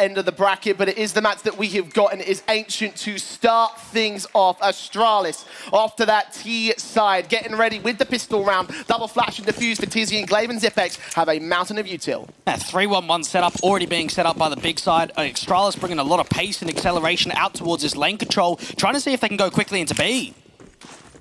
end of the bracket, but it is the match that we have got, and it is Ancient to start things off. Astralis off to that T side, getting ready with the pistol round. Double flash and defuse for Tizzy and Glaive, and Xyp9x have a mountain of util. 3-1-1 setup already being set up by the big side. Astralis bringing a lot of pace and acceleration out towards his lane control, trying to see if they can go quickly into B.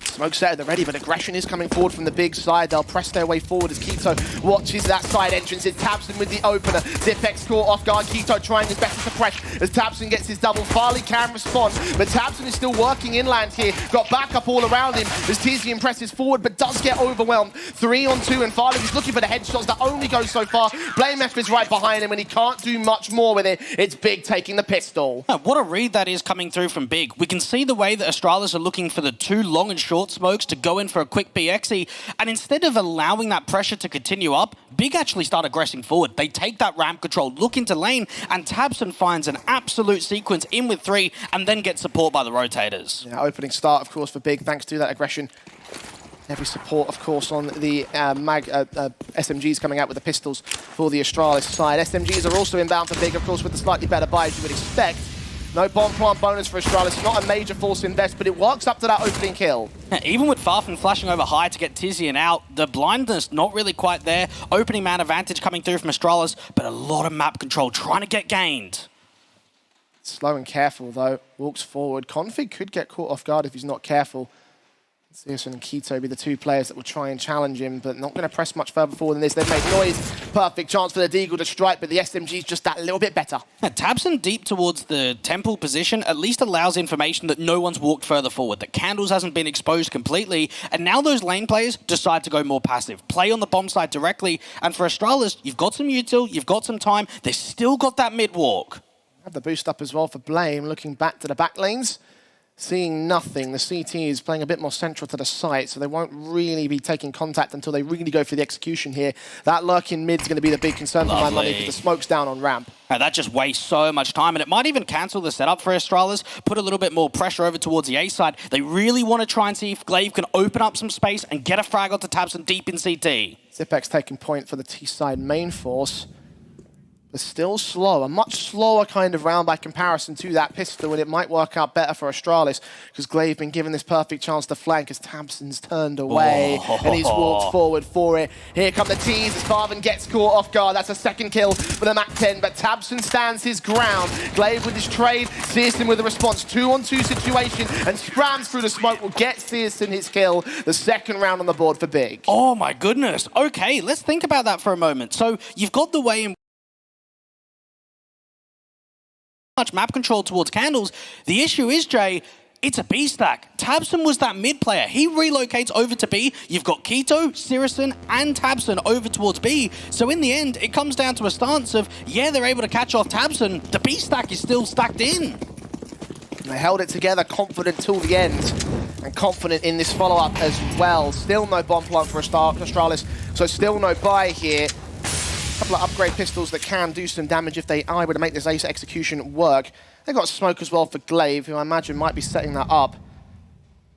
Smoke set at the ready, but aggression is coming forward from the big side. They'll press their way forward as k1to watches that side entrance. It's tabseN with the opener. Xyp9x caught off guard. k1to trying his best to suppress as tabseN gets his double. Farley can respond, but tabseN is still working inland here. Got backup all around him as Tizian presses forward, but does get overwhelmed. 3-on-2, and Farley is looking for the headshots that only go so far. BLUEJAYS is right behind him, and he can't do much more with it. It's Big taking the pistol. What a read that is coming through from Big. We can see the way that Astralis are looking for the two long and short smokes to go in for a quick BXE, and instead of allowing that pressure to continue up, Big actually start aggressing forward. They take that ramp control, look into lane, and tabseN finds an absolute sequence in with 3, and then gets support by the rotators. Yeah, opening start, of course, for Big, thanks to that aggression. Every support, of course, on the SMGs coming out with the pistols for the Astralis side. SMGs are also inbound for Big, of course, with the slightly better buy, as you would expect. No bomb plant bonus for Astralis, not a major force invest, but it works up to that opening kill. Even with Farfen flashing over high to get Tizian out, the blindness not really quite there. Opening man advantage coming through from Astralis, but a lot of map control trying to get gained. Slow and careful, though. Walks forward. Config could get caught off guard if he's not careful. csgo and k1to be the two players that will try and challenge him, but not going to press much further forward than this. They've made noise. Perfect chance for the Deagle to strike, but the SMG's just that little bit better. tabseN deep towards the temple position at least allows information that no one's walked further forward, that Candles hasn't been exposed completely, and now those lane players decide to go more passive, play on the bomb side directly, and for Astralis, you've got some util, you've got some time, they've still got that mid walk. Have the boost up as well for Blame, looking back to the back lanes. Seeing nothing. The CT is playing a bit more central to the site, so they won't really be taking contact until they really go for the execution here. That lurk in mid is going to be the big concern for my money, because the smoke's down on ramp. That just wastes so much time, and it might even cancel the setup for Astralis, put a little bit more pressure over towards the A side. They really want to try and see if Glaive can open up some space and get a frag onto tabseN deep in CT. Xyp9x taking point for the T side main force. But still slow, a much slower kind of round by comparison to that pistol, and it might work out better for Astralis, because Glaive been given this perfect chance to flank as tabseN's turned away, and he's walked forward for it. Here come the T's as Farven gets caught off guard. That's a second kill for the MAC-10, but tabseN stands his ground. Glaive with his trade, csgo with a response. 2-on-2 situation, and scrams through the smoke will get csgo his kill. The second round on the board for Big. Oh my goodness. Okay, let's think about that for a moment. So you've got the way in much map control towards Candles. The issue is, Jay, it's a B stack. tabseN was that mid player. He relocates over to B. You've got k1to, syrsoN, and tabseN over towards B. So in the end, it comes down to a stance of, yeah, they're able to catch off tabseN. The B stack is still stacked in. They held it together, confident till the end, and confident in this follow-up as well. Still no bomb plant for Astralis, so still no buy here. A couple of upgrade pistols that can do some damage if they are able to make this ace execution work. They've got smoke as well for Glaive, who I imagine might be setting that up.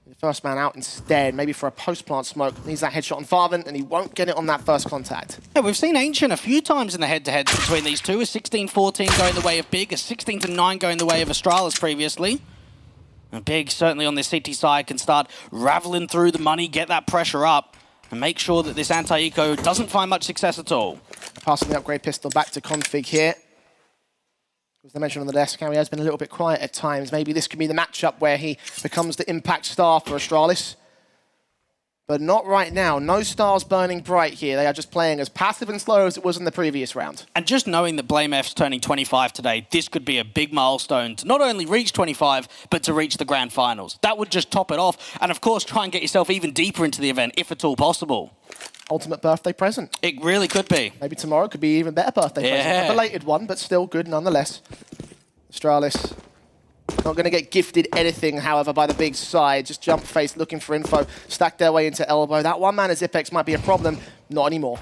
The first man out instead, maybe for a post-plant smoke. Needs that headshot on Farven, and he won't get it on that first contact. Yeah, we've seen Ancient a few times in the head-to-heads between these two. A 16-14 going the way of Big, a 16-9 going the way of Astralis previously. And Big, certainly on this CT side, can start raveling through the money, get that pressure up, and make sure that this anti-eco doesn't find much success at all. Passing the upgrade pistol back to Config here. As I mentioned on the desk, Harry has been a little bit quiet at times. Maybe this could be the matchup where he becomes the impact star for Astralis. But not right now. No stars burning bright here. They are just playing as passive and slow as it was in the previous round. And just knowing that BLUEJAYS turning 25 today, this could be a big milestone to not only reach 25, but to reach the grand finals. That would just top it off. And of course, try and get yourself even deeper into the event, if at all possible. Ultimate birthday present. It really could be. Maybe tomorrow could be even better birthday present. A belated one, but still good nonetheless. Astralis not going to get gifted anything, however, by the big side. Just jump face, looking for info, stack their way into elbow. That one man as Xyp9x might be a problem. Not anymore.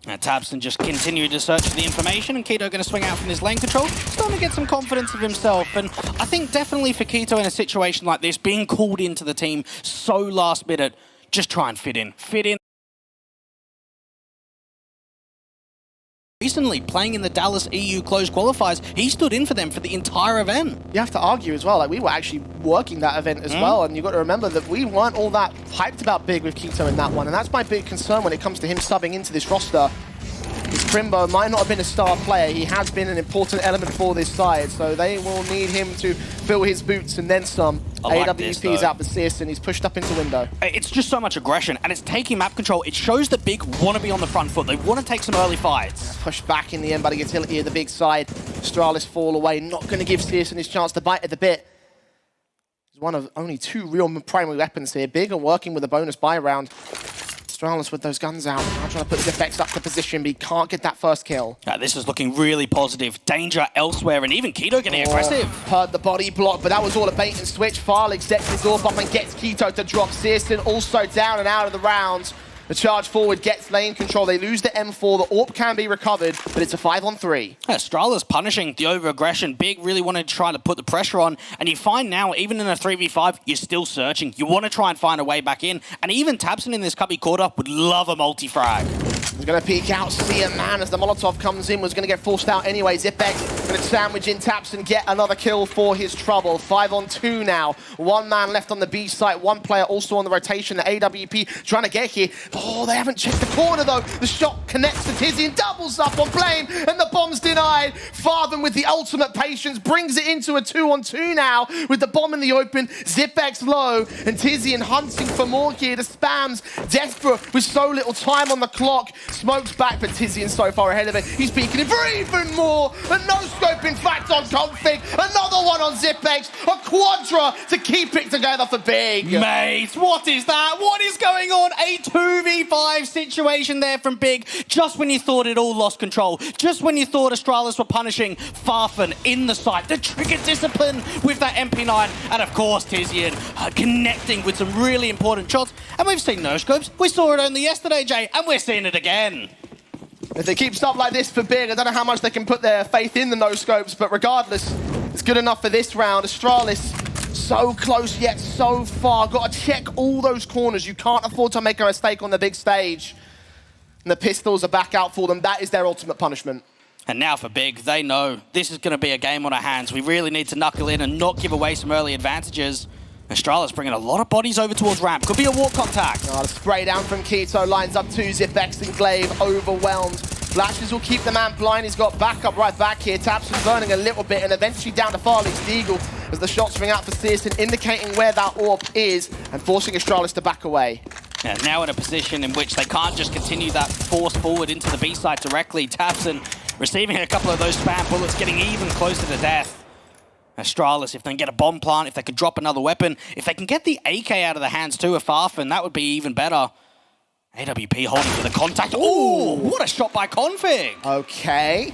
tabseN just continued to search for the information, and k1to going to swing out from his lane control. Starting to get some confidence of himself, and I think definitely for k1to in a situation like this, being called into the team so last minute, just try and fit in. Fit in. recently, playing in the Dallas EU Closed Qualifiers. He stood in for them for the entire event. You have to argue as well, like we were actually working that event as well, and you've got to remember that we weren't all that hyped about Big with k1to in that one, and that's my big concern when it comes to him subbing into this roster. Because Crimbo might not have been a star player, he has been an important element for this side, so they will need him to fill his boots and then some. AWP is out for Searson, he's pushed up into window. It's just so much aggression, and it's taking map control. It shows that Big want to be on the front foot. They want to take some early fights. Pushed back in the end by the utility of the Big side. Astralis fall away, not going to give Searson his chance to bite at the bit. He's one of only 2 real primary weapons here. Big are working with a bonus buy round. Astralis with those guns out, now trying to put Zipx up to position, but he can't get that first kill. This is looking really positive. Danger elsewhere, and even k1to getting aggressive. Heard the body block, but that was all a bait and switch. Farlig sets his AWP up and gets k1to to drop. Searson also down and out of the rounds. The charge forward gets lane control. They lose the M4. The AWP can be recovered, but it's a 5-on-3. Astralis punishing the over-aggression. Big really wanted to try to put the pressure on, and you find now, even in a 3v5, you're still searching. You want to try and find a way back in, and even tabseN in this cup he caught up would love a multi-frag. He's going to peek out, see a man as the Molotov comes in, was going to get forced out anyway. Zipx going to sandwich in tabseN, get another kill for his trouble. 5-on-2 now. 1 man left on the B site, 1 player also on the rotation. The AWP trying to get here. Oh, they haven't checked the corner though. The shot connects to Tizian, doubles up on Blame, and the bomb's denied. Farthen with the ultimate patience brings it into a 2-on-2 now with the bomb in the open. Zipx low, and Tizian hunting for more gear. The spams desperate with so little time on the clock. Smokes back, but Tizian so far ahead of it. He's peeking in for even more. A no-scope, in fact, on Config. Another one on Zipx. A quadra to keep it together for Big. Mate, what is that? What is going on? A 2v5 situation there from Big. Just when you thought it all lost control. Just when you thought Astralis were punishing Farfen in the site. The trigger discipline with that MP9. And of course, Tizian connecting with some really important shots. And we've seen no-scopes. We saw it only yesterday, Jay, and we're seeing it again. If they keep stuff like this for Big, I don't know how much they can put their faith in the no-scopes, but regardless, it's good enough for this round. Astralis, so close yet so far. Got to check all those corners. You can't afford to make a mistake on the big stage. And the pistols are back out for them. That is their ultimate punishment. And now for Big, they know this is going to be a game on our hands. We really need to knuckle in and not give away some early advantages. Astralis bringing a lot of bodies over towards ramp. Could be a walk contact. Oh, the spray down from k1to lines up 2. Zipx and Glaive overwhelmed. Flashes will keep the man blind. He's got backup right back here. tabseN burning a little bit and eventually down to Farlig's Deagle as the shots ring out for Searson, indicating where that AWP is and forcing Astralis to back away. Yeah, now in a position in which they can't just continue that force forward into the B side directly. tabseN receiving a couple of those spam bullets, getting even closer to death. Astralis, if they can get a bomb plant, if they can drop another weapon, if they can get the AK out of the hands too of Farfen, that would be even better. AWP holding for the contact. Ooh, what a shot by Config. Okay.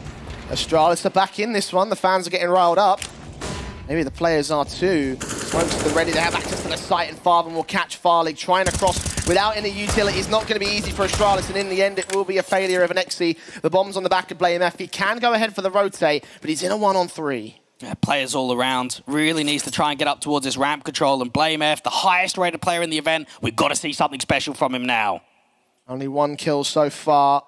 Astralis are back in this one. The fans are getting riled up. Maybe the players are too. Smokes are ready to have access to the site, and Farfen will catch Farlig trying to cross without any utility. It's not going to be easy for Astralis, and in the end, it will be a failure of an XC. The bomb's on the back of BLUEJAYS. He can go ahead for the rotate, but he's in a 1-on-3. Yeah, players all around. Really needs to try and get up towards his ramp control, and BLUEJAYS, the highest rated player in the event, we've got to see something special from him now. Only 1 kill so far.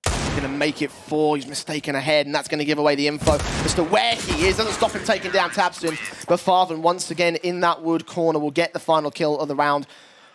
He's going to make it 4. He's mistaken ahead, and that's going to give away the info as to where he is. Doesn't stop him taking down tabseN, but Farfen once again in that wood corner will get the final kill of the round.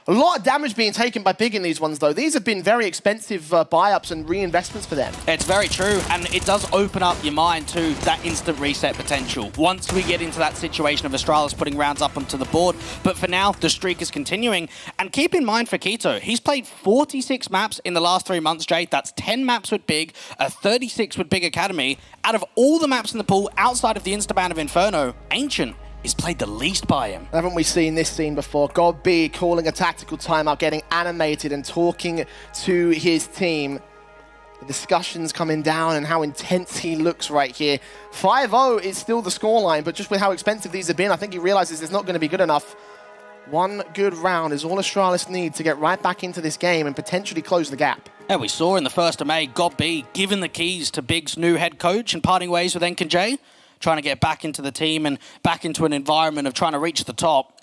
A lot of damage being taken by Big in these ones, though. These have been very expensive buy-ups and reinvestments for them. It's very true, and it does open up your mind to that instant reset potential once we get into that situation of Astralis putting rounds up onto the board. But for now, the streak is continuing. And keep in mind for k1to, he's played 46 maps in the last 3 months, Jay. That's 10 maps with Big, 36 with Big Academy. Out of all the maps in the pool, outside of the Instaban of Inferno, Ancient is played the least by him. Haven't we seen this scene before? God.B calling a tactical timeout, getting animated and talking to his team. The discussions coming down and how intense he looks right here. 5-0 is still the scoreline, but just with how expensive these have been, I think he realizes it's not going to be good enough. 1 good round is all Astralis need to get right back into this game and potentially close the gap. Yeah, we saw in the 1st of May, God.B given the keys to Big's new head coach and parting ways with Jay, trying to get back into the team and back into an environment of trying to reach the top.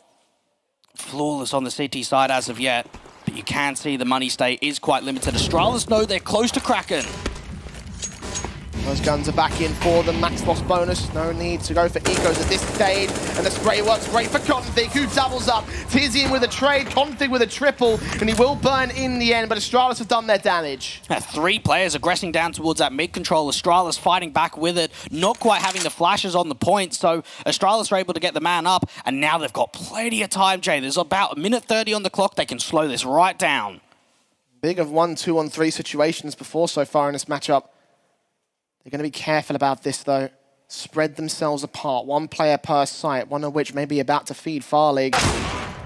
Flawless on the CT side as of yet, but you can see the money stay is quite limited. Astralis know they're close to Kraken. Those guns are back in for the max loss bonus. No need to go for ecos at this stage. And the spray works great for Config, who doubles up. Tizian with a trade, Config with a triple, and he will burn in the end, but Astralis have done their damage. 3 players aggressing down towards that mid control. Astralis fighting back with it, not quite having the flashes on the point, so Astralis are able to get the man up, and now they've got plenty of time, Jay. There's about 1:30 on the clock. They can slow this right down. Big of 1, 2 on 3 situations before so far in this matchup. They're going to be careful about this, though. Spread themselves apart. 1 player per site, one of which may be about to feed Farlig.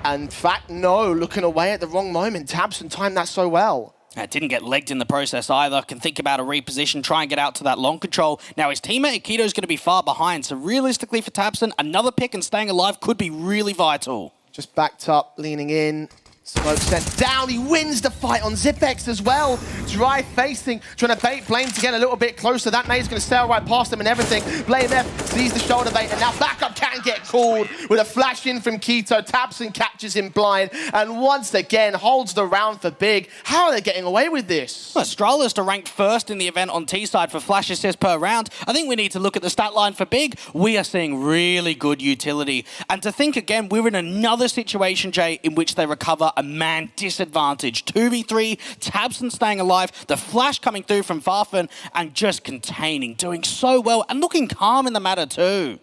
And in fact, no, looking away at the wrong moment. tabseN timed that so well. It didn't get legged in the process either. Can think about a reposition, try and get out to that long control. Now, his teammate Akito's going to be far behind, so realistically for tabseN, another pick and staying alive could be really vital. Just backed up, leaning in. Smoke sent down, he wins the fight on XIPX as well. Dry facing, trying to bait Blame to get a little bit closer. That nade's going to sail right past him and everything. Blame F sees the shoulder bait, and now backup can get called with a flash in from ky0. tabseN catches him blind, and once again holds the round for Big. How are they getting away with this? Well, Astralis are ranked first in the event on T side for flash assists per round. I think we need to look at the stat line for Big. We are seeing really good utility. And to think again, we're in another situation, Jay, in which they recover a man disadvantage. 2v3, tabseN staying alive, the flash coming through from Farfen, and just containing, doing so well, and looking calm in the matter too.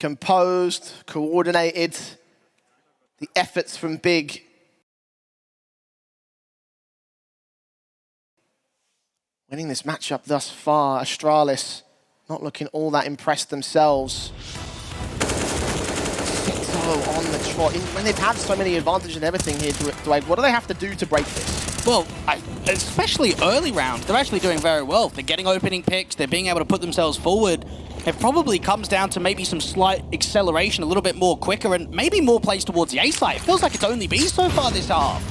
Composed, coordinated, the efforts from Big. Winning this matchup thus far, Astralis not looking all that impressed themselves. On the trot, when they've had so many advantages and everything here, Dwayne, what do they have to do to break this? Well, especially early round, they're actually doing very well. They're getting opening picks, they're being able to put themselves forward. It probably comes down to maybe some slight acceleration, a little bit more quicker, and maybe more plays towards the A side. It feels like it's only B so far this half.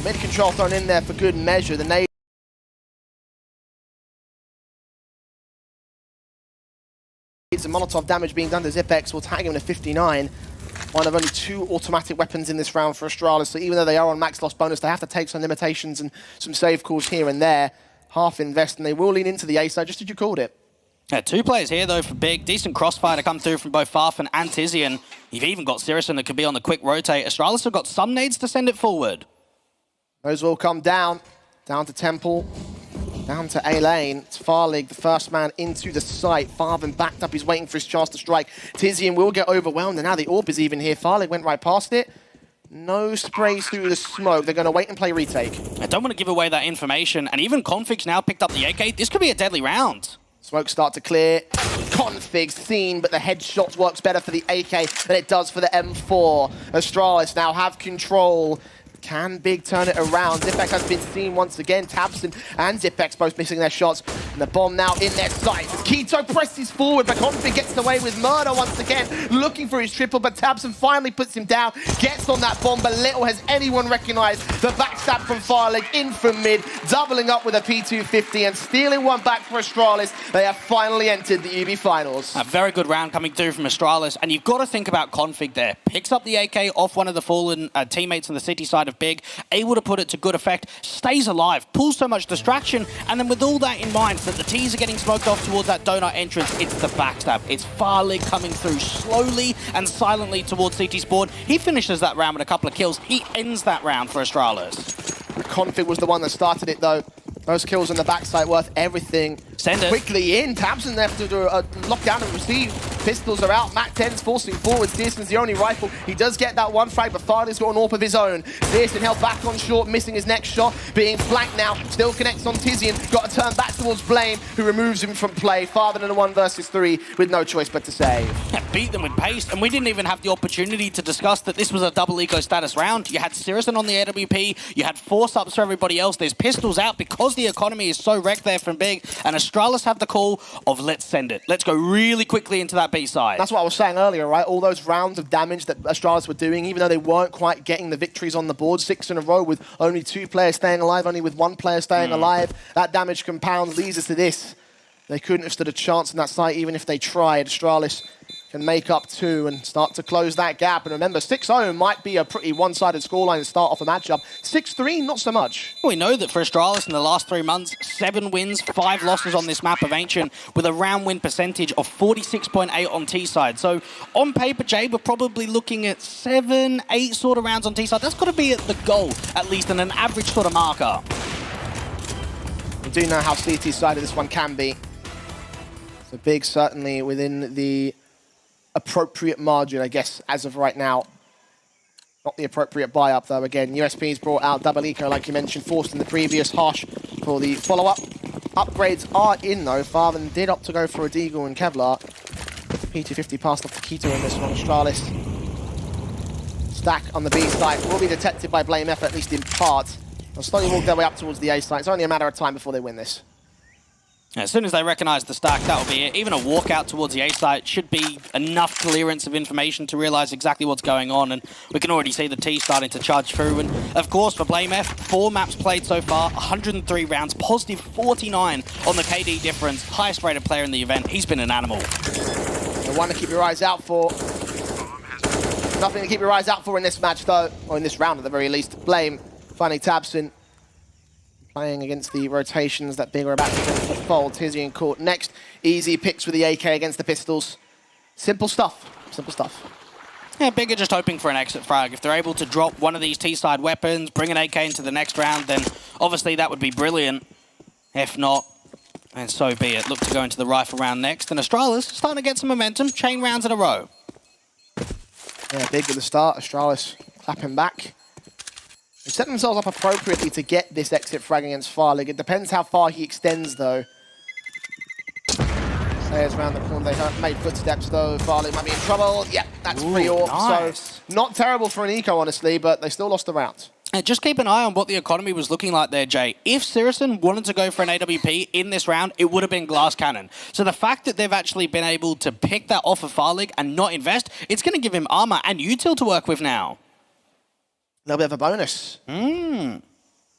Mid control thrown in there for good measure. The nade. Some Molotov damage being done to XIPX will tag him to 59. One of only 2 automatic weapons in this round for Astralis, so even though they are on max loss bonus, they have to take some limitations and some save calls here and there. Half invest, and they will lean into the A side, just as you called it. 2 players here, though, for Big. Decent crossfire to come through from both Farfen and Tizian. You've even got syrsoN that could be on the quick rotate. Astralis have got some nades to send it forward. Those will come down. Down to Temple. Down to A lane. It's Farlig, the first man into the site. Farfen backed up, he's waiting for his chance to strike. Tizian will get overwhelmed, and now the AWP is even here. Farlig went right past it. No sprays through the smoke. They're going to wait and play retake. I don't want to give away that information, and even Config's now picked up the AK. This could be a deadly round. Smoke start to clear. Config's seen, but the headshots works better for the AK than it does for the M4. Astralis now have control. Can Big turn it around? XIPX has been seen once again. tabseN and XIPX both missing their shots. And the bomb now in their sights. ky0 presses forward, but Config gets away with murder once again, looking for his triple, but tabseN finally puts him down, gets on that bomb, but little has anyone recognized the backstab from Farlig in from mid, doubling up with a P250 and stealing one back for Astralis. They have finally entered the EB finals. A very good round coming through from Astralis, and you've got to think about Config there. Picks up the AK off one of the fallen teammates on the city side of Big, able to put it to good effect, stays alive, pulls so much distraction, and then with all that in mind, that the T's are getting smoked off towards that donut entrance, it's the backstab. It's Farlig coming through slowly and silently towards CT Spawn. He finishes that round with a couple of kills. He ends that round for Astralis. Config was the one that started it, though. Those kills on the backside worth everything. Send it. Quickly in. tabseN there to do a lockdown and receive. Pistols are out. Mac 10's forcing forward. syrsoN's the only rifle. He does get that one frag, but Farlig's got an AWP of his own. syrsoN held back on short, missing his next shot. Being flanked now. Still connects on Tizian. Got to turn back towards Blame, who removes him from play. Farther than a 1 versus 3 with no choice but to save. Beat them with pace, and we didn't even have the opportunity to discuss that this was a double eco status round. You had syrsoN on the AWP. You had force ups for everybody else. There's pistols out because the economy is so wrecked there from Big, and Astralis have the call of let's send it. Let's go really quickly into that B side. That's what I was saying earlier, right? All those rounds of damage that Astralis were doing, even though they weren't quite getting the victories on the board, 6 in a row with only 2 players staying alive, only with 1 player staying alive, that damage compounds leads us to this. They couldn't have stood a chance in that site even if they tried. Astralis can make up 2 and start to close that gap. And remember, 6-0 might be a pretty one-sided scoreline to start off a matchup. 6-3, not so much. We know that for Astralis in the last 3 months, 7 wins, 5 losses on this map of Ancient, with a round win percentage of 46.8 on T-side. So on paper, Jay, we're probably looking at 7, 8 sort of rounds on T-side. That's got to be at the goal, at least, in an average sort of marker. We do know how CT's side of this one can be. So Big certainly within the appropriate margin, I guess, as of right now. Not the appropriate buy-up, though. Again, USP's brought out double eco, like you mentioned, forced in the previous Harsh for the follow-up. Upgrades are in, though. Farthen did opt to go for a Deagle and Kevlar. P250 passed off to Keto in this one. Astralis. Stack on the B side will be detected by BLUEJAYS, at least in part. They'll slowly walk their way up towards the A side. It's only a matter of time before they win this. As soon as they recognize the stack, that will be it. Even a walkout towards the A site should be enough clearance of information to realize exactly what's going on, and we can already see the T starting to charge through. And of course, for BLUEJAYS, 4 maps played so far, 103 rounds, positive 49 on the KD difference, highest rated player in the event. He's been an animal. The one to keep your eyes out for. Nothing to keep your eyes out for in this match, though, or in this round at the very least. BLUEJAYS finding tabseN. Playing against the rotations that Big are about to go to the fold. Tizian caught next. Easy picks with the AK against the pistols. Simple stuff. Simple stuff. Yeah, Big are just hoping for an exit frag. If they're able to drop one of these T-side weapons, bring an AK into the next round, then obviously that would be brilliant. If not, then so be it. Look to go into the rifle round next. And Astralis starting to get some momentum. Chain rounds in a row. Yeah, Big at the start. Astralis clapping back. They set themselves up appropriately to get this exit frag against Farlig. It depends how far he extends, though. Players around the corner, they made footsteps, though. Farlig might be in trouble. Yeah, that's free off. Nice. So not terrible for an eco, honestly, but they still lost the round. And just keep an eye on what the economy was looking like there, Jay. If Syrison wanted to go for an AWP in this round, it would have been Glass Cannon. So the fact that they've actually been able to pick that off of Farlig and not invest, it's going to give him armor and util to work with now. A little bit of a bonus.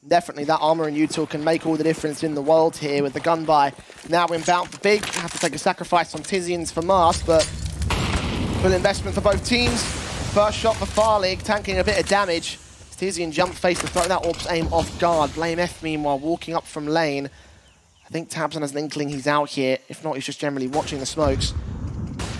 Definitely that armor and util can make all the difference in the world here with the gun buy. Now inbound for Big. Have to take a sacrifice on Tizian's for Mast, but full investment for both teams. First shot for Farlig, tanking a bit of damage. Tizian jumped face to throw that Orb's aim off guard. BLUEJAYS, meanwhile, walking up from lane. I think tabseN has an inkling he's out here. If not, he's just generally watching the smokes.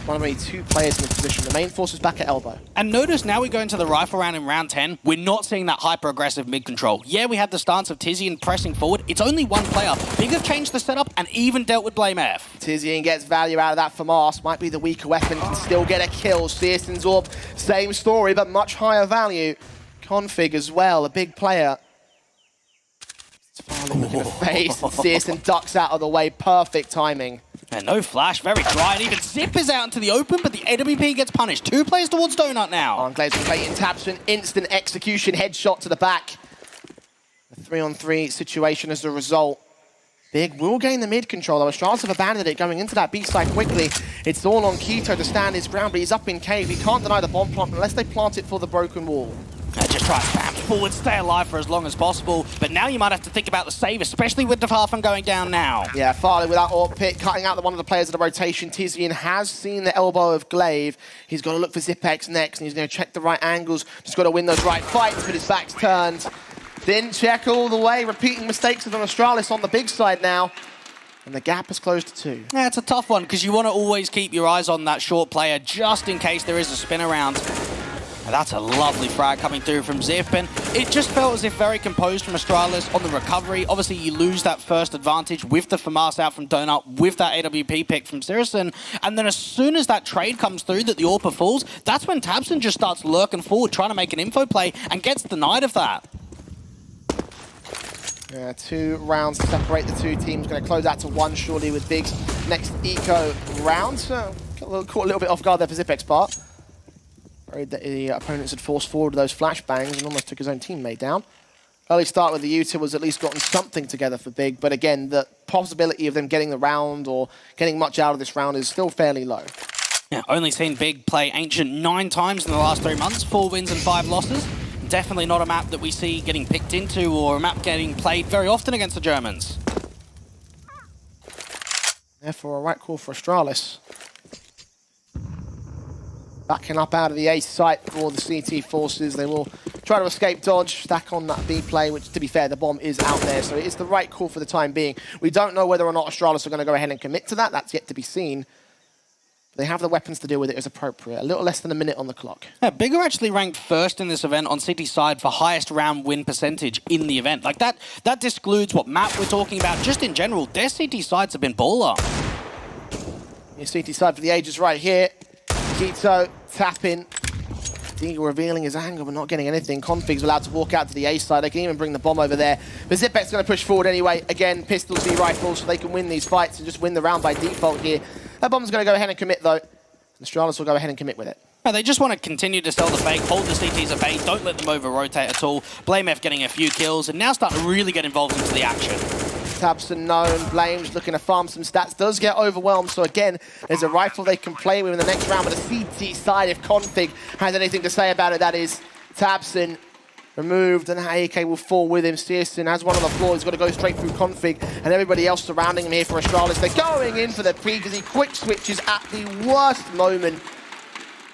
One of only 2 players in this position. The main force is back at elbow. And notice now we go into the rifle round in round 10. We're not seeing that hyper-aggressive mid-control. Yeah, we had the stance of Tizian pressing forward. It's only 1 player. Big have changed the setup and even dealt with BLUEJAYS. Tizian gets value out of that for Mast. Might be the weaker weapon. Can still get a kill. Searson's Orb, same story, but much higher value. Config as well, a big player. It's Farlig looking at the face, and Searson ducks out of the way. Perfect timing. And no flash, very dry, and even Zip is out into the open, but the AWP gets punished. 2 players towards Donut now. Enclave's completing tabseN, instant execution, headshot to the back. A 3-on-3 situation as a result. Big will gain the mid control, though. Astralis have abandoned it going into that B side quickly. It's all on Keto to stand his ground, but he's up in cave. He can't deny the bomb plant unless they plant it for the broken wall. Just try to spam forward, stay alive for as long as possible. But now you might have to think about the save, especially with the Farfen going down now. Yeah, Farlig with that AWP pick, cutting out one of the players of the rotation. Tizian has seen the elbow of BLUEJAYS. He's got to look for Zip-X next, and he's going to check the right angles. Just got to win those right fights, but his back's turned. Didn't check all the way, repeating mistakes of Astralis on the big side now. And the gap has closed to 2. Yeah, it's a tough one, because you want to always keep your eyes on that short player, just in case there is a spin around. That's a lovely frag coming through from Zip, and it just felt as if very composed from Astralis on the recovery. Obviously, you lose that first advantage with the FAMAS out from Donut, with that AWP pick from Syrison, and then as soon as that trade comes through that the AWP falls, that's when tabseN just starts lurking forward, trying to make an info play, and gets denied of that. Yeah, 2 rounds to separate the 2 teams. Going to close out to 1 shortly with Big's next eco round. So, caught a little bit off guard there for Zip-X part. Worried that the opponents had forced forward those flashbangs and almost took his own teammate down. Early start with the util was at least gotten something together for Big, but again, the possibility of them getting the round or getting much out of this round is still fairly low. Yeah, only seen Big play Ancient 9 times in the last 3 months, 4 wins and 5 losses. Definitely not a map that we see getting picked into or a map getting played very often against the Germans. Therefore, a right call for Astralis. Backing up out of the A site for the CT forces. They will try to escape dodge, stack on that B play, which, to be fair, the bomb is out there. So it is the right call for the time being. We don't know whether or not Astralis are going to go ahead and commit to that. That's yet to be seen. They have the weapons to deal with it as appropriate. A little less than a minute on the clock. Yeah, Big are actually ranked first in this event on City side for highest round win percentage in the event. Like that excludes what map we're talking about. Just in general, their CT sides have been baller. Your CT side for the ages right here. Keto tapping. Deagle revealing his anger but not getting anything. Config's allowed to walk out to the A side. They can even bring the bomb over there. But XipX's going to push forward anyway. Again, pistols v rifles so they can win these fights and just win the round by default here. That bomb's going to go ahead and commit though. Astralis will go ahead and commit with it. Yeah, they just want to continue to sell the fake, hold the CTs at bay, don't let them over-rotate at all. BLUEJAYS getting a few kills and now starting to really get involved into the action. Tabson known, BLUEJAYS looking to farm some stats, does get overwhelmed, so again, there's a rifle they can play with in the next round, but the CT side, if Config has anything to say about it, that is Tabson removed, and AK will fall with him. Searson has one on the floor, he's got to go straight through Config, and everybody else surrounding him here for Astralis. They're going in for the pre, because he quick switches at the worst moment.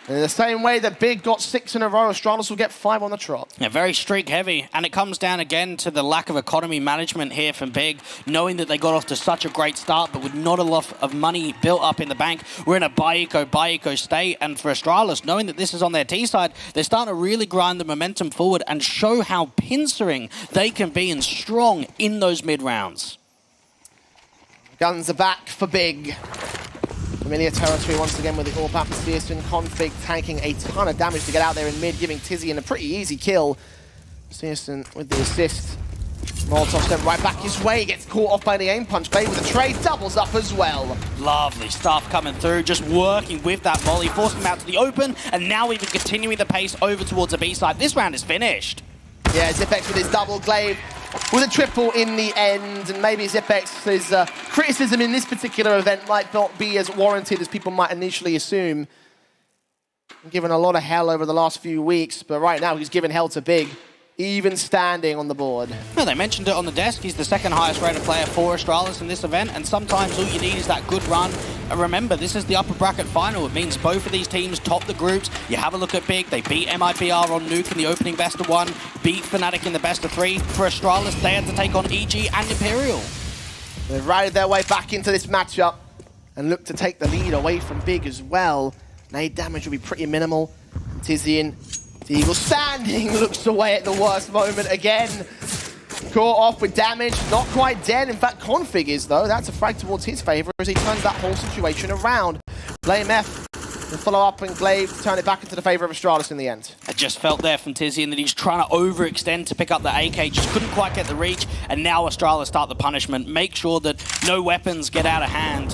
And in the same way that Big got 6 in a row, Astralis will get 5 on the trot. Yeah, very streak heavy. And it comes down again to the lack of economy management here from Big, knowing that they got off to such a great start, but with not a lot of money built up in the bank. We're in a buy eco state. And for Astralis, knowing that this is on their T side, they're starting to really grind the momentum forward and show how pincering they can be and strong in those mid rounds. Guns are back for Big. Familiar territory once again with the AWP and Searson. Config tanking a ton of damage to get out there in mid, giving Tizian a pretty easy kill. Searson with the assist. Molotov sent right back his way, gets caught off by the aim punch. Bay with a trade, doubles up as well. Lovely stuff coming through, just working with that molly, forcing him out to the open, and now even continuing the pace over towards the B side. This round is finished. Yeah, XipX with his double glaive. With a triple in the end, and maybe XipX's criticism in this particular event might not be as warranted as people might initially assume. Given a lot of hell over the last few weeks, but right now he's given hell to Big, even standing on the board. Well, they mentioned it on the desk. He's the second highest rated player for Astralis in this event, and sometimes all you need is that good run. And remember, this is the upper bracket final. It means both of these teams top the groups. You have a look at Big. They beat MIBR on Nuke in the opening best of 1, beat Fnatic in the best of 3. For Astralis, they had to take on EG and Imperial. They've rided their way back into this matchup and look to take the lead away from Big as well. Nade damage will be pretty minimal. Tizian, the Eagle standing, looks away at the worst moment again. Caught off with damage, not quite dead. In fact, Config is, though. That's a frag towards his favor as he turns that whole situation around. BLUEJAYS will follow up and glaive to turn it back into the favor of Astralis in the end. I just felt there from Tizian that he's trying to overextend to pick up the AK, just couldn't quite get the reach, and now Astralis start the punishment. Make sure that no weapons get out of hand.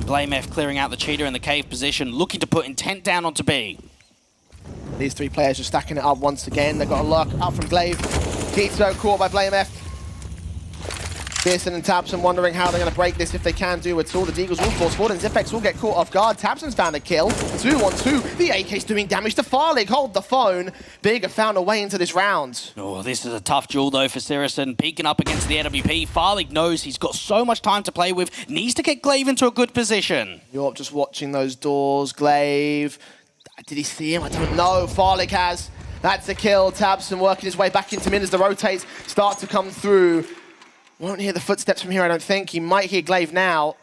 BLUEJAYS clearing out the cheater in the cave position, looking to put intent down onto B. These three players are stacking it up once again. They've got a lurk up from Glaive. Keto caught by BLUEJAYS. Searson and Tabson wondering how they're going to break this if they can do at all. The Deagles will force forward and XipX will get caught off guard. Tabson's found a kill. 2-on-2. The AK's doing damage to Farlig. Hold the phone. Big have found a way into this round. Oh, this is a tough duel though for Searson. Peeking up against the AWP. Farlig knows he's got so much time to play with. Needs to get Glaive into a good position. Yorp just watching those doors. Glaive. Did he see him? I don't know. Farlig has. That's a kill. Tabson working his way back into mid as the rotates start to come through. Won't hear the footsteps from here, I don't think. He might hear Glaive now.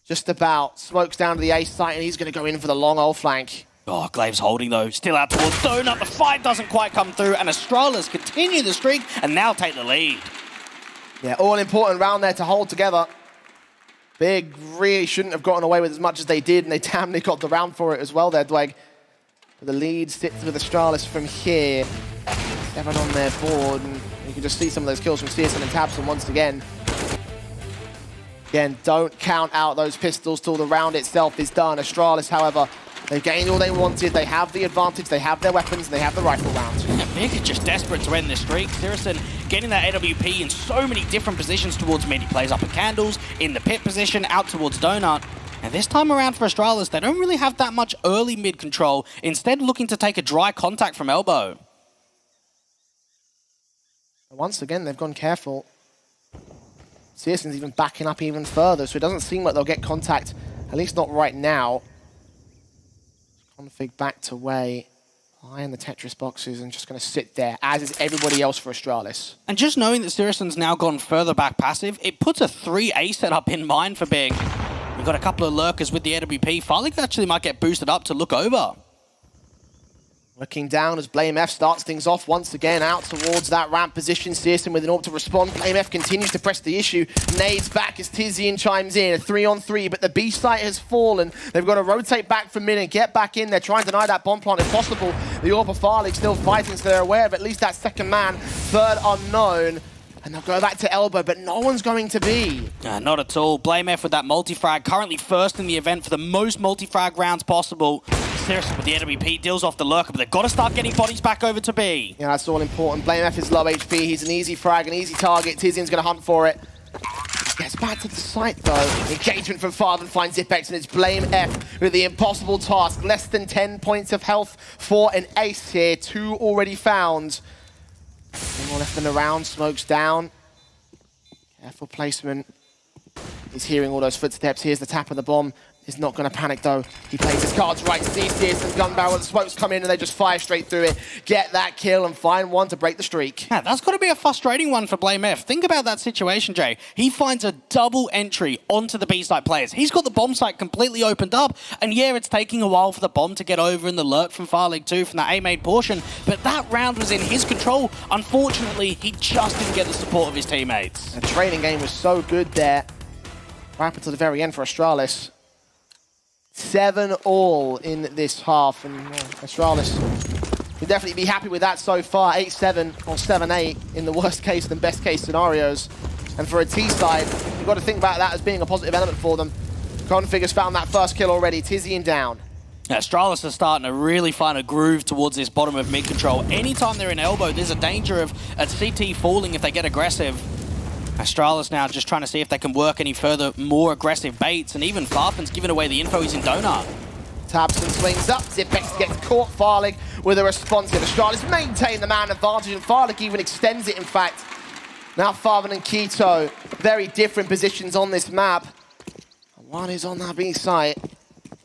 Just about. Smokes down to the A site, and he's going to go in for the long old flank. Oh, Glaive's holding, though. Still out towards Donut. The fight doesn't quite come through, and Astralis continue the streak and now take the lead. Yeah, all important round there to hold together. Big really shouldn't have gotten away with as much as they did, and they damn near got the round for it as well there, Dweg. But the lead sits with Astralis from here. 7 on their board, and you can just see some of those kills from Searson and Tabson once again. Again, don't count out those pistols till the round itself is done. Astralis, however, they've gained all they wanted. They have the advantage, they have their weapons, and they have the rifle round. Yeah, Big are just desperate to end this streak. Searson getting that AWP in so many different positions towards mid. He plays up at Candles, in the pit position, out towards Donut. And this time around for Astralis, they don't really have that much early mid control, instead looking to take a dry contact from elbow. Once again, they've gone careful. Searson's even backing up even further, so it doesn't seem like they'll get contact, at least not right now. Config backed away. Eyeing the Tetris boxes and just going to sit there, as is everybody else for Astralis. And just knowing that Siriuson's now gone further back passive, it puts a 3A setup in mind for Big. We've got a couple of lurkers with the EG.PA. Fnatic actually might get boosted up to look over. Looking down as BLUEJAYS starts things off once again out towards that ramp position. Searson with an AWP to respond. BLUEJAYS continues to press the issue. Nades back as Tizian chimes in. A 3-on-3, but the B site has fallen. They've got to rotate back for mid and get back in. They're trying to deny that bomb plant if possible. The AWP of Farlig still fighting, so they're aware of at least that second man. Third unknown. And they'll go back to elbow, but no one's going to be. Not at all. BLUEJAYS with that multi-frag, currently first in the event for the most multi-frag rounds possible. Seriously, with the EG.PA deals off the lurker, but they've got to start getting bodies back over to B. Yeah, that's all important. BLUEJAYS is low HP. He's an easy frag, an easy target. Tizian's going to hunt for it. Gets back to the site, though. Engagement from Farven finds Zipex, and it's BLUEJAYS with the impossible task. Less than 10 points of health for an ace here. 2 already found. No more left in the round. Smoke's down. Careful placement. He's hearing all those footsteps. Here's the tap of the bomb. He's not going to panic, though. He plays his cards right. Sees Searson's gun barrel. The smokes come in, and they just fire straight through it. Get that kill and find one to break the streak. Yeah, that's got to be a frustrating one for BLUEJAYS. Think about that situation, Jay. He finds a double entry onto the B-site players. He's got the bomb site completely opened up, and yeah, it's taking a while for the bomb to get over in the lurk from Farlig too, from that A-made portion, but that round was in his control. Unfortunately, he just didn't get the support of his teammates. The training game was so good there. Right up to the very end for Astralis. 7-all in this half, and Astralis will definitely be happy with that so far. 8-7 or 7-8 in the worst case than best case scenarios. And for a T side, you've got to think about that as being a positive element for them. Config has found that first kill already. Tizian down. Yeah, Astralis are starting to really find a groove towards this bottom of mid control. Anytime they're in elbow, there's a danger of a CT falling if they get aggressive. Astralis now just trying to see if they can work any further more aggressive baits, and even Farfen's giving away the info he's in donut. Tabson swings up, Zipex gets caught, Farlig with a response here. Astralis maintain the man advantage, and Farlig even extends it, in fact. Now Farven and Keto, very different positions on this map. One is on that B site.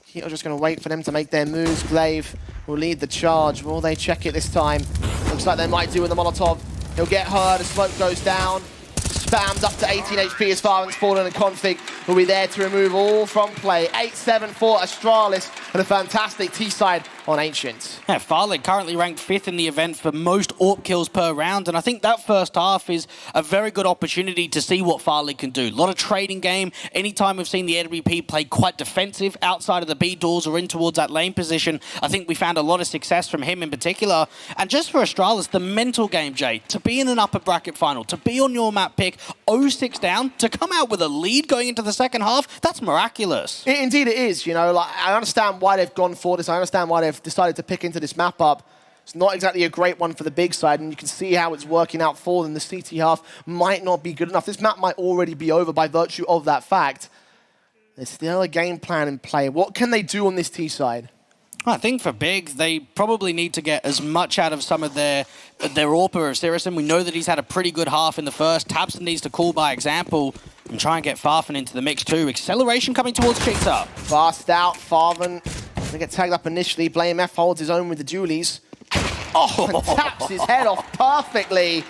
Keto just going to wait for them to make their moves. BLUEJAYS will lead the charge. Will they check it this time? Looks like they might do with the Molotov. He'll get heard, the smoke goes down. Spams up to 18 HP as Farven's fallen, and Config will be there to remove all from play. 8-7 for Astralis, and a fantastic T-side on Ancient. Yeah, Farlig currently ranked 5th in the event for most AWP kills per round, and I think that first half is a very good opportunity to see what Farlig can do. A lot of trading game. Anytime we've seen the EG.PA play quite defensive outside of the B doors or in towards that lane position, I think we found a lot of success from him in particular. And just for Astralis, the mental game, Jay, to be in an upper bracket final, to be on your map pick, 0-6 down, to come out with a lead going into the second half, that's miraculous. Indeed it is, you know, like, I understand why they've gone for this, I understand why they've decided to pick into this map up. It's not exactly a great one for the big side, and you can see how it's working out for them. The CT half might not be good enough. This map might already be over by virtue of that fact. There's still a game plan in play. What can they do on this T side? I think for Big, they probably need to get as much out of some of their AWPer of Siriuson. We know that he's had a pretty good half in the first. Tabson needs to call by example and try and get Farfen into the mix too. Acceleration coming towards Cheetah. Fast out, Farven. Gonna get tagged up initially. BLUEJAYS holds his own with the Julies. Oh, and taps his head off perfectly.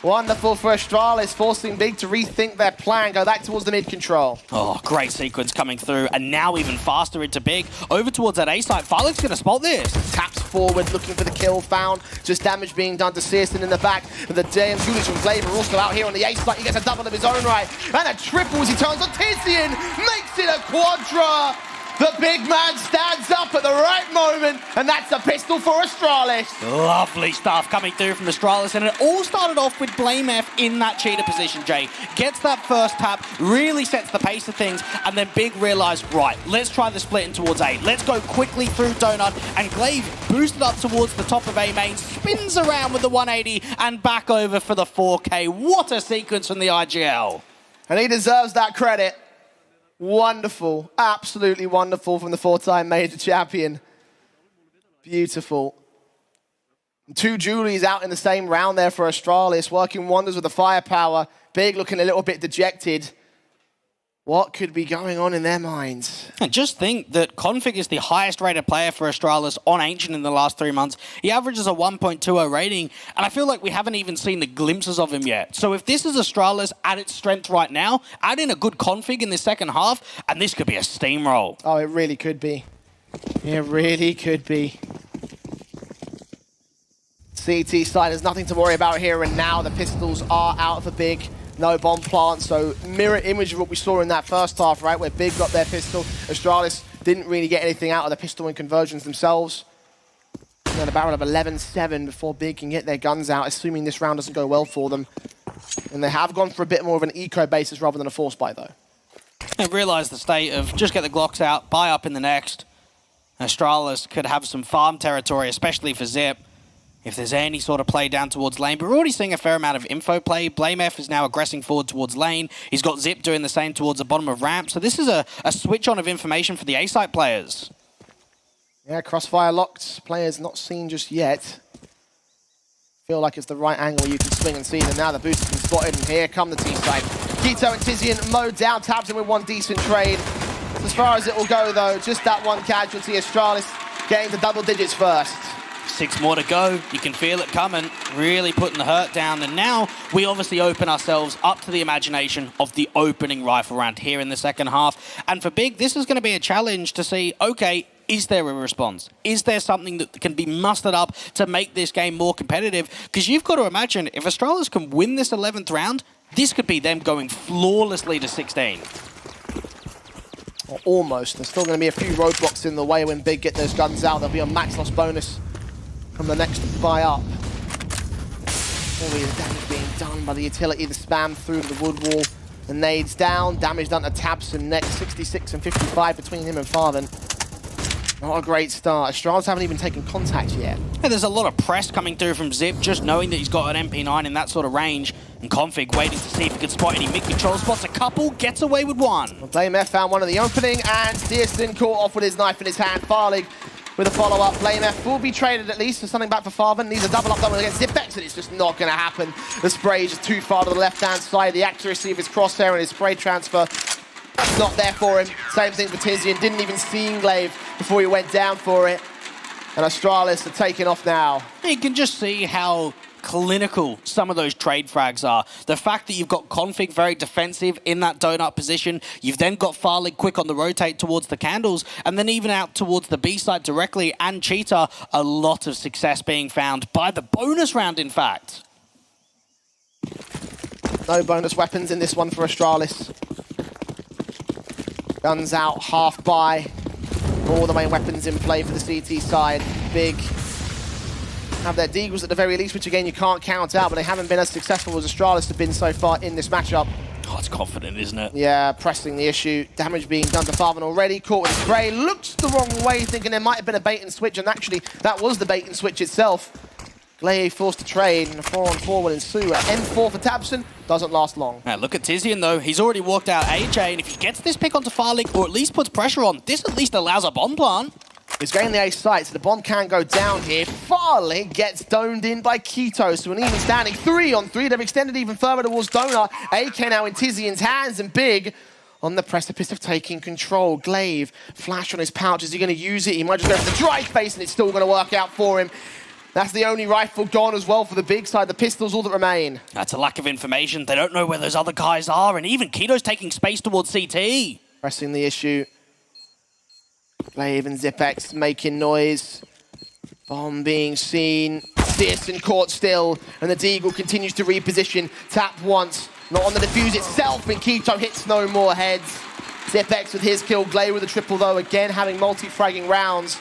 Wonderful for Astralis, forcing Big to rethink their plan, go back towards the mid-control. Oh, great sequence coming through, and now even faster into Big. Over towards that A site. Farlig's going to spot this. Taps forward, looking for the kill found. Just damage being done to Searson in the back. And the DM Julius from BLUEJAYS are also out here on the A site. He gets a double of his own right. And a triple as he turns on Tizian. Makes it a quadra. The big man stands up at the right moment, and that's a pistol for Astralis. Lovely stuff coming through from Astralis, and it all started off with BLUEJAYS in that cheetah position, Jay. Gets that first tap, really sets the pace of things, and then Big realised, right, let's try the split in towards A. Let's go quickly through Donut, and BLUEJAYS boosted up towards the top of A main, spins around with the 180, and back over for the 4K. What a sequence from the IGL. And he deserves that credit. Wonderful, absolutely wonderful from the 4-time major champion. Beautiful. 2 Julies out in the same round there for Astralis, working wonders with the firepower. Big looking a little bit dejected. What could be going on in their minds? And just think that Config is the highest rated player for Astralis on Ancient in the last 3 months. He averages a 1.20 rating, and I feel like we haven't even seen the glimpses of him yet. So if this is Astralis at its strength right now, add in a good Config in the second half, and this could be a steamroll. Oh, it really could be. It really could be. CT side, there's nothing to worry about here and now. The pistols are out for Big. No bomb plant, so mirror image of what we saw in that first half, right, where Big got their pistol. Astralis didn't really get anything out of the pistol and conversions themselves. And then a barrel of 11-7 before Big can get their guns out, assuming this round doesn't go well for them. And they have gone for a bit more of an eco basis rather than a force buy, though. And realise the state of just get the Glocks out, buy up in the next. Astralis could have some farm territory, especially for Zip, if there's any sort of play down towards lane. But we're already seeing a fair amount of info play. BLUEJAYS is now aggressing forward towards lane. He's got Zip doing the same towards the bottom of ramp. So this is a switch on of information for the A-site players. Yeah, crossfire locked. Players not seen just yet. Feel like it's the right angle you can swing and see them. Now the boost has been spotted, and here come the T-side. k1to and Tizian mowed down, tabs him with one decent trade. As far as it will go, though, just that one casualty. Astralis getting to double digits first. 6 more to go. You can feel it coming, really putting the hurt down. And now we obviously open ourselves up to the imagination of the opening rifle round here in the second half. And for Big, this is going to be a challenge to see, okay, is there a response? Is there something that can be mustered up to make this game more competitive? Because you've got to imagine, if Astralis can win this 11th round, this could be them going flawlessly to 16. Or almost. There's still going to be a few roadblocks in the way when Big get those guns out. There'll be a max loss bonus from the next buy up. All the damage being done by the utility, the spam through to the wood wall. The nades down, damage done to Tabson next, 66 and 55 between him and Farthen. Not a great start. Astralis haven't even taken contact yet. Yeah, there's a lot of press coming through from Zip, just knowing that he's got an MP9 in that sort of range. And Config waiting to see if he can spot any mid-control spots. A couple, gets away with one. Well, BLUEJAYS found one in the opening, and Dearson caught off with his knife in his hand. Farlig with a follow-up. BLUEJAYS will be traded at least for something back for Farben. Needs a double-up double against Zip.X, and it's just not going to happen. The spray is just too far to the left-hand side. The accuracy of his crosshair and his spray transfer not there for him. Same thing for Tizian. Didn't even see Glaive before he went down for it. And Astralis are taking off now. You can just see how clinical some of those trade frags are. The fact that you've got Config very defensive in that donut position, you've then got Farlig quick on the rotate towards the candles, and then even out towards the B side directly, and Cheetah, a lot of success being found by the bonus round, in fact. No bonus weapons in this one for Astralis. Guns out, half by. All the main weapons in play for the CT side. Big have their deagles at the very least, which again you can't count out, but they haven't been as successful as Astralis have been so far in this matchup. Oh, it's confident, isn't it? Yeah, pressing the issue. Damage being done to Farben already. Caught with spray. Looks the wrong way, thinking there might have been a bait and switch, and actually that was the bait and switch itself. Glaive forced to trade, and a 4-on-4 will ensue. M4 for Tabson doesn't last long. Now look at Tizian though, he's already walked out AJ, and if he gets this pick onto Farlig, or at least puts pressure on, this at least allows a bomb plant. He's getting the A site, so the bomb can go down here. Farlig gets doned in by k1to, so an even standing 3-on-3. They've extended even further towards Donut. AK now in Tizian's hands, and Big on the precipice of taking control. Glaive, flash on his pouch. Is he going to use it? He might just go for the dry face, and it's still going to work out for him. That's the only rifle gone as well for the Big side. The pistols all that remain. That's a lack of information. They don't know where those other guys are, and even k1to's taking space towards CT. Pressing the issue. Glaive and Zip.X making noise. Bomb being seen. Dearson caught still, and the Deagle continues to reposition. Tap once, not on the defuse itself, and k1to hits no more heads. Zip.X with his kill. Glaive with a triple though, again having multi-fragging rounds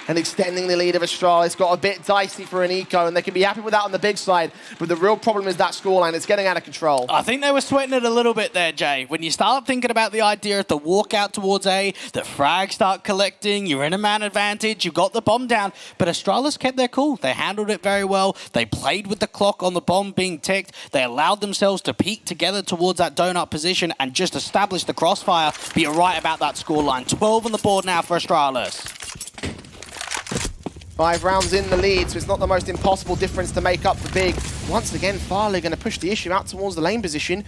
and extending the lead of Astralis. Got a bit dicey for an eco, and they can be happy with that on the Big side, but the real problem is that scoreline. It's getting out of control. I think they were sweating it a little bit there, Jay. When you start thinking about the idea of the walkout towards A, the frags start collecting, you're in a man advantage, you got the bomb down, but Astralis kept their cool. They handled it very well. They played with the clock on the bomb being ticked. They allowed themselves to peek together towards that donut position and just establish the crossfire. But you're right about that scoreline. 12 on the board now for Astralis. 5 rounds in the lead, so it's not the most impossible difference to make up for Big. Once again, Farlig going to push the issue out towards the lane position.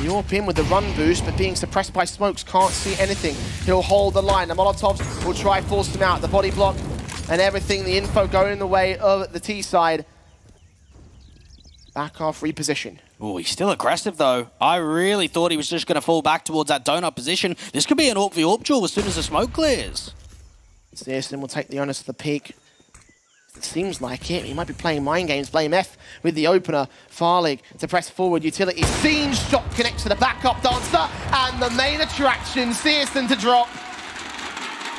The AWP in with the run boost, but being suppressed by smokes, can't see anything. He'll hold the line. The Molotovs will try force him out. The body block and everything, the info going in the way of the T side. Back off reposition. Oh, he's still aggressive though. I really thought he was just going to fall back towards that donut position. This could be an AWP v AWP duel as soon as the smoke clears. Searson will take the onus of the peak. It seems like it. He might be playing mind games. Blame F with the opener. Farlig to press forward. Utility seen. Shot connects to the backup dancer. And the main attraction, Searson to drop.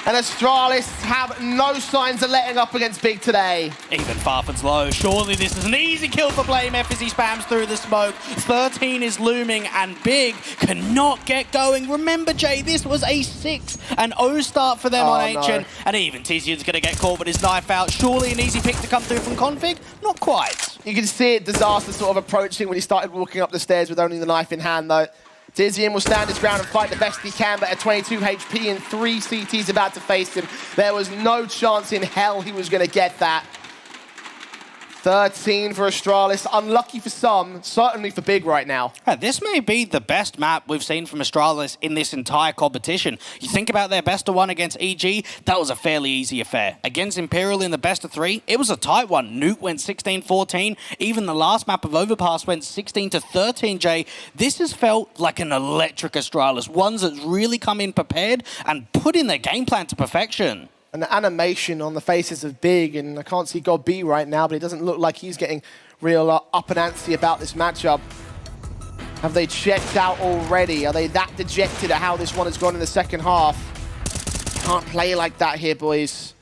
And Astralis have no signs of letting up against Big today. Even Farfet's low. Surely this is an easy kill for Blame F as he spams through the smoke. 13 is looming and Big cannot get going. Remember, Jay, this was a 6-0 start for them on Ancient. No. And even Tizian's going to get caught with his knife out. Surely an easy pick to come through from Config? Not quite. You can see it, Disaster sort of approaching when he started walking up the stairs with only the knife in hand, though. Tizian will stand his ground and fight the best he can, but at 22 HP and 3 CTs about to face him, there was no chance in hell he was going to get that. 13 for Astralis. Unlucky for some, certainly for Big right now. This may be the best map we've seen from Astralis in this entire competition. You think about their best of one against EG, that was a fairly easy affair. Against Imperial in the best of 3, it was a tight one. Nuke went 16-14. Even the last map of Overpass went 16-13, Jay. This has felt like an electric Astralis. Ones that's really come in prepared and put in their game plan to perfection. An animation on the faces of Big, and I can't see God B right now, but it doesn't look like he's getting real up and antsy about this matchup. Have they checked out already? Are they that dejected at how this one has gone in the second half? Can't play like that here, boys.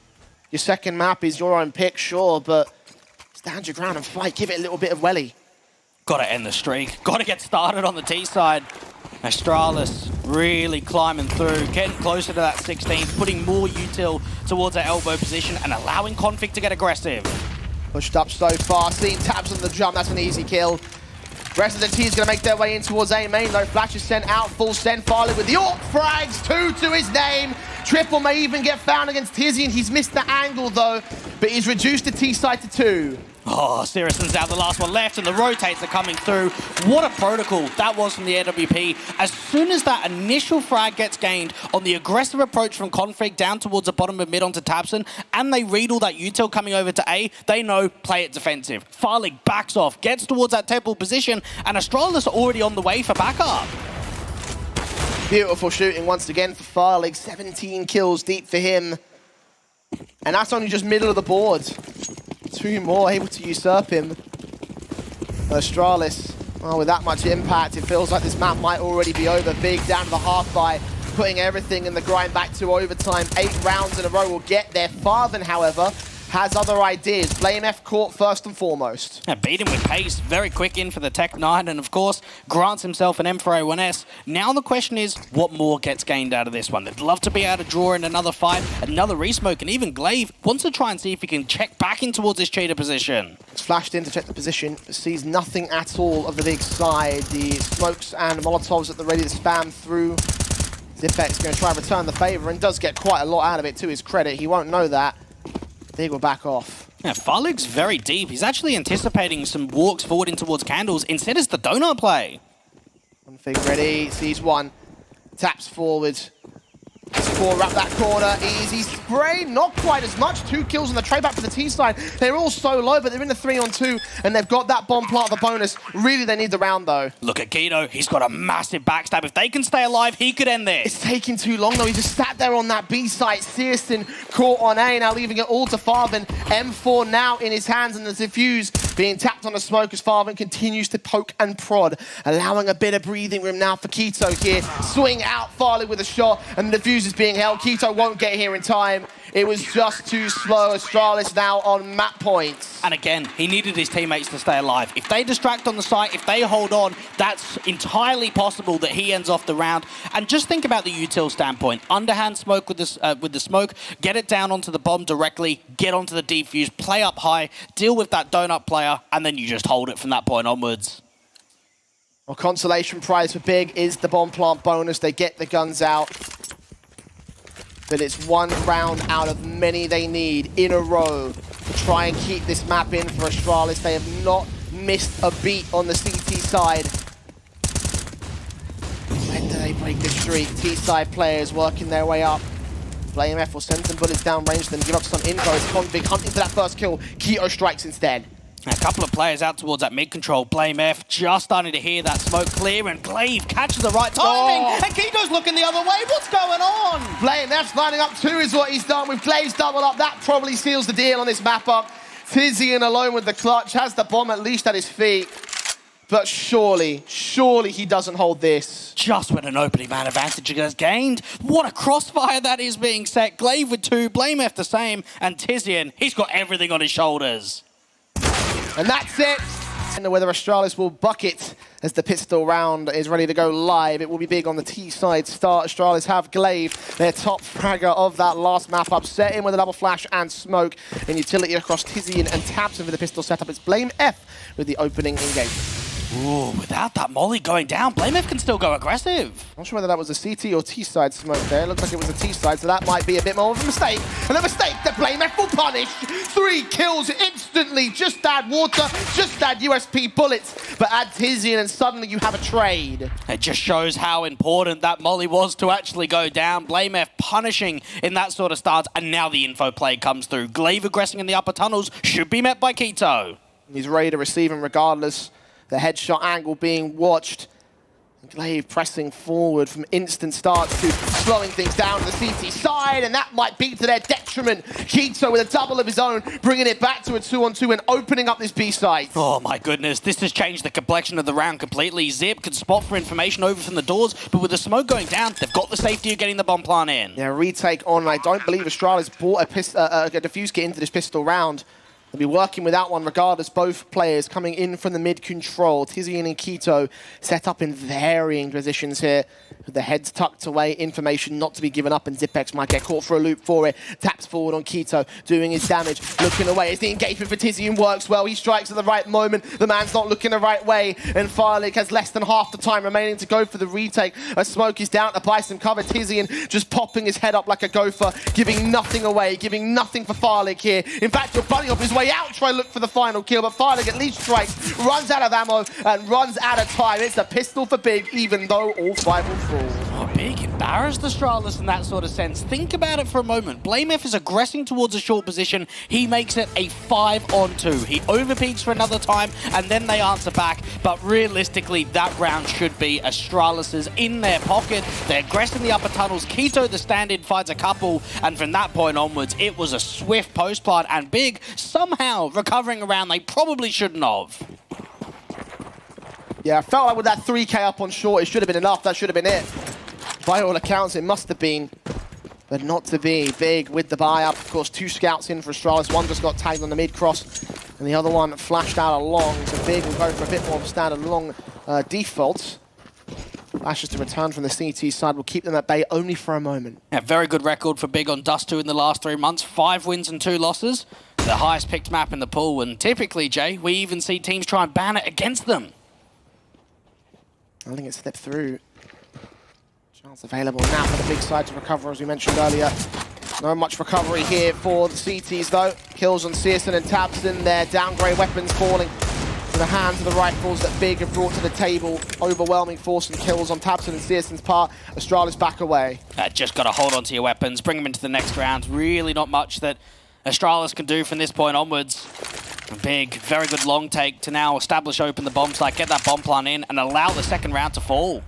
Your second map is your own pick, sure, but stand your ground and fight. Give it a little bit of welly. Gotta end the streak. Gotta get started on the T side. Astralis really climbing through, getting closer to that 16, putting more util towards that elbow position and allowing Config to get aggressive. Pushed up so far, seeing tabs on the jump, that's an easy kill. Rest of the team is going to make their way in towards A main, though. Flash is sent out, full send, Farley with the AWP frags, 2 to his name. Triple may even get found against Tizian. He's missed the angle, though, but he's reduced the T side to 2. Oh, Sirrison's out, the last one left, and the rotates are coming through. What a protocol that was from the AWP. As soon as that initial frag gets gained on the aggressive approach from Config down towards the bottom of mid onto Tabson, and they read all that util coming over to A, they know, play it defensive. Farlig backs off, gets towards that temple position, and Astralis are already on the way for backup. Beautiful shooting once again for Farlig. 17 kills deep for him. And that's only just middle of the board. 2 more able to usurp him. Astralis, well, with that much impact, it feels like this map might already be over. Big down to the half by putting everything in the grind back to overtime. 8 rounds in a row will get there. Farthen, however, has other ideas. Blame F caught first and foremost. Yeah, beat him with pace, very quick in for the Tech 9, and of course, grants himself an M4A1S. Now the question is, what more gets gained out of this one? They'd love to be able to draw in another fight, another resmoke, and even Glaive wants to try and see if he can check back in towards his cheater position. It's flashed in to check the position, but sees nothing at all of the Big side. The smokes and Molotovs at the ready to spam through. Zipek's going to try and return the favor and does get quite a lot out of it to his credit. He won't know that. Big will back off. Yeah, Farlig's very deep. He's actually anticipating some walks forward in towards Candles. Instead, it's the donut play. Config ready, sees one. Taps forward. Score wrap that corner. Easy spray. Not quite as much. 2 kills on the trade back for the T side. They're all so low, but they're in the 3-on-2, and they've got that bomb plant of a bonus. Really, they need the round, though. Look at Guido. He's got a massive backstab. If they can stay alive, he could end this. It's taking too long, though. He just sat there on that B site. Searson caught on A, now leaving it all to Farven. M4 now in his hands, and the defuse being tapped on the smoke as Farven continues to poke and prod, allowing a bit of breathing room now for Keto here. Swing out Farley with a shot, and the defuse is being held. Keto won't get here in time. It was just too slow. Astralis now on map points. And again, he needed his teammates to stay alive. If they distract on the site, if they hold on, that's entirely possible that he ends off the round. And just think about the util standpoint. Underhand smoke with the smoke, get it down onto the bomb directly, get onto the defuse, play up high, deal with that donut player, and then you just hold it from that point onwards. Well, consolation prize for Big is the bomb plant bonus. They get the guns out. But it's 1 round out of many they need in a row to try and keep this map in for Astralis. They have not missed a beat on the CT side. streak. T-side players working their way up. BLUEJAYS will send some bullets down range, then give up some info. It's Convict hunting for that first kill. k.o strikes instead. A couple of players out towards that mid-control. BLUEJAYS just starting to hear that smoke clear, and Glaive catches the right timing, and k.o's looking the other way. What's going on? BLUEJAYS lining up 2 is what he's done. With Glaive's double up, that probably seals the deal on this map up. Tizian alone with the clutch, has the bomb at least at his feet. But surely he doesn't hold this. Just when an opening man advantage is gained. What a crossfire that is being set. Glaive with 2, BLUEJAYS the same, and Tizian, he's got everything on his shoulders. And that's it. And whether Astralis will bucket as the pistol round is ready to go live. It will be big on the T-side start. Astralis have Glaive, their top fragger of that last map up, set in with a double flash and smoke. And utility across Tizian and Tabson for the pistol setup. It's BLUEJAYS with the opening engagement. Ooh, without that molly going down, BLUEJAYS can still go aggressive. Not sure whether that was a CT or T-side smoke there. It looks like it was a T-side, so that might be a bit more of a mistake. And a mistake that BLUEJAYS will punish. 3 kills instantly. Just add water, just add USP bullets. But add Tizian and suddenly you have a trade. It just shows how important that molly was to actually go down. BLUEJAYS punishing in that sort of stance, and now the info play comes through. Glaive aggressing in the upper tunnels should be met by k.o. He's ready to receive him regardless. The headshot angle being watched. Glaive pressing forward from instant starts to slowing things down to the CT side, and that might be to their detriment. k.o with a double of his own, bringing it back to a 2-on-2 and opening up this B site. Oh my goodness, this has changed the complexion of the round completely. Zip can spot for information over from the doors, but with the smoke going down, they've got the safety of getting the bomb plant in. Yeah, retake on. I don't believe Astralis bought a defuse kit into this pistol round. They'll be working without one regardless. Both players coming in from the mid-control. Tizian and k.o set up in varying positions here. With the heads tucked away, information not to be given up, and Zipex might get caught for a loop for it. Taps forward on k.o, doing his damage, looking away. As the engagement for Tizian works well, he strikes at the right moment. The man's not looking the right way, and Firelight has less than half the time remaining to go for the retake. A smoke is down to buy some cover. Tizian just popping his head up like a gopher, giving nothing away, giving nothing for Firelight here. In fact, you're bunning off his way out, try to look for the final kill, but Firelight at least strikes, runs out of ammo, and runs out of time. It's a pistol for Big, even though all 5 will fall. Oh, Big embarrassed Astralis in that sort of sense. Think about it for a moment. BLUEJAYS is aggressing towards a short position. He makes it a 5-on-2. He overpeaks for another time, and then they answer back. But realistically, that round should be Astralis's in their pocket. They're aggressing the upper tunnels. k.o, the stand-in, finds a couple, and from that point onwards, it was a swift post-plant, and Big somehow recovering around they probably shouldn't have. Yeah, I felt like with that 3K up on short, it should have been enough. That should have been it. By all accounts, it must have been, but not to be. Big with the buy-up. Of course, 2 scouts in for Astralis. One just got tagged on the mid-cross, and the other one flashed out along. So Big will go for a bit more of a standard long default. Flashes to return from the CT side will keep them at bay only for a moment. Yeah, very good record for Big on Dust 2 in the last 3 months. 5 wins and 2 losses. The highest picked map in the pool, and typically, Jay, we even see teams try and ban it against them. I think it slipped through. Chance available now for the Big side to recover, as we mentioned earlier. Not much recovery here for the CTs, though. Kills on Searson and Tabson. Their downgrade weapons falling to the hands of the rifles that Big have brought to the table. Overwhelming force and kills on Tabson and Searson's part. Astralis back away. Just got to hold on to your weapons, bring them into the next round. Really not much that Astralis can do from this point onwards. Big, very good long take to now establish open the bomb site, get that bomb plant in, and allow the second round to fall.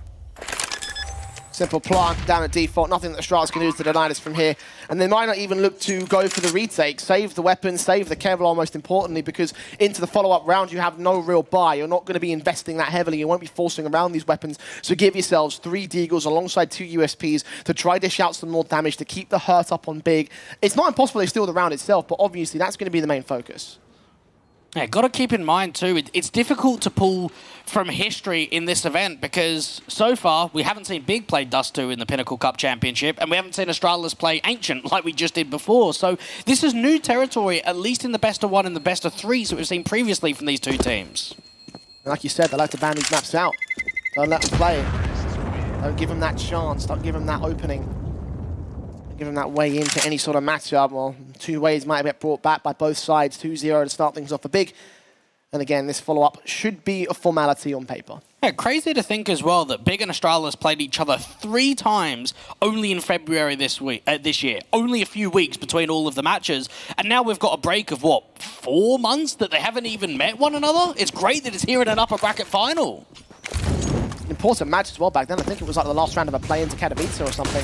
Simple plant down at default, nothing that Astralis can do to deny this from here. And they might not even look to go for the retake. Save the weapons, save the Kevlar most importantly, because into the follow-up round you have no real buy. You're not going to be investing that heavily. You won't be forcing around these weapons. So give yourselves 3 Deagles alongside 2 USPs to try dish out some more damage, to keep the hurt up on Big. It's not impossible they steal the round itself, but obviously that's going to be the main focus. Yeah, got to keep in mind too, it's difficult to pull from history in this event because so far we haven't seen Big play Dust 2 in the Pinnacle Cup Championship, and we haven't seen Astralis play Ancient like we just did before. So this is new territory, at least in the best of 1 and the best of 3s that we've seen previously from these 2 teams. Like you said, they like to ban these maps out. Don't let them play. Don't give them that chance. Don't give them that opening. Give them that way into any sort of matchup. Well, 2 ways might get brought back by both sides. 2-0 to start things off for Big. And again, this follow-up should be a formality on paper. Yeah, crazy to think as well that Big and Astralis played each other 3 times only in February this year. Only a few weeks between all of the matches. And now we've got a break of, what, 4 months that they haven't even met one another? It's great that it's here in an upper bracket final. Important match as well back then. I think it was like the last round of a play into Katowice or something.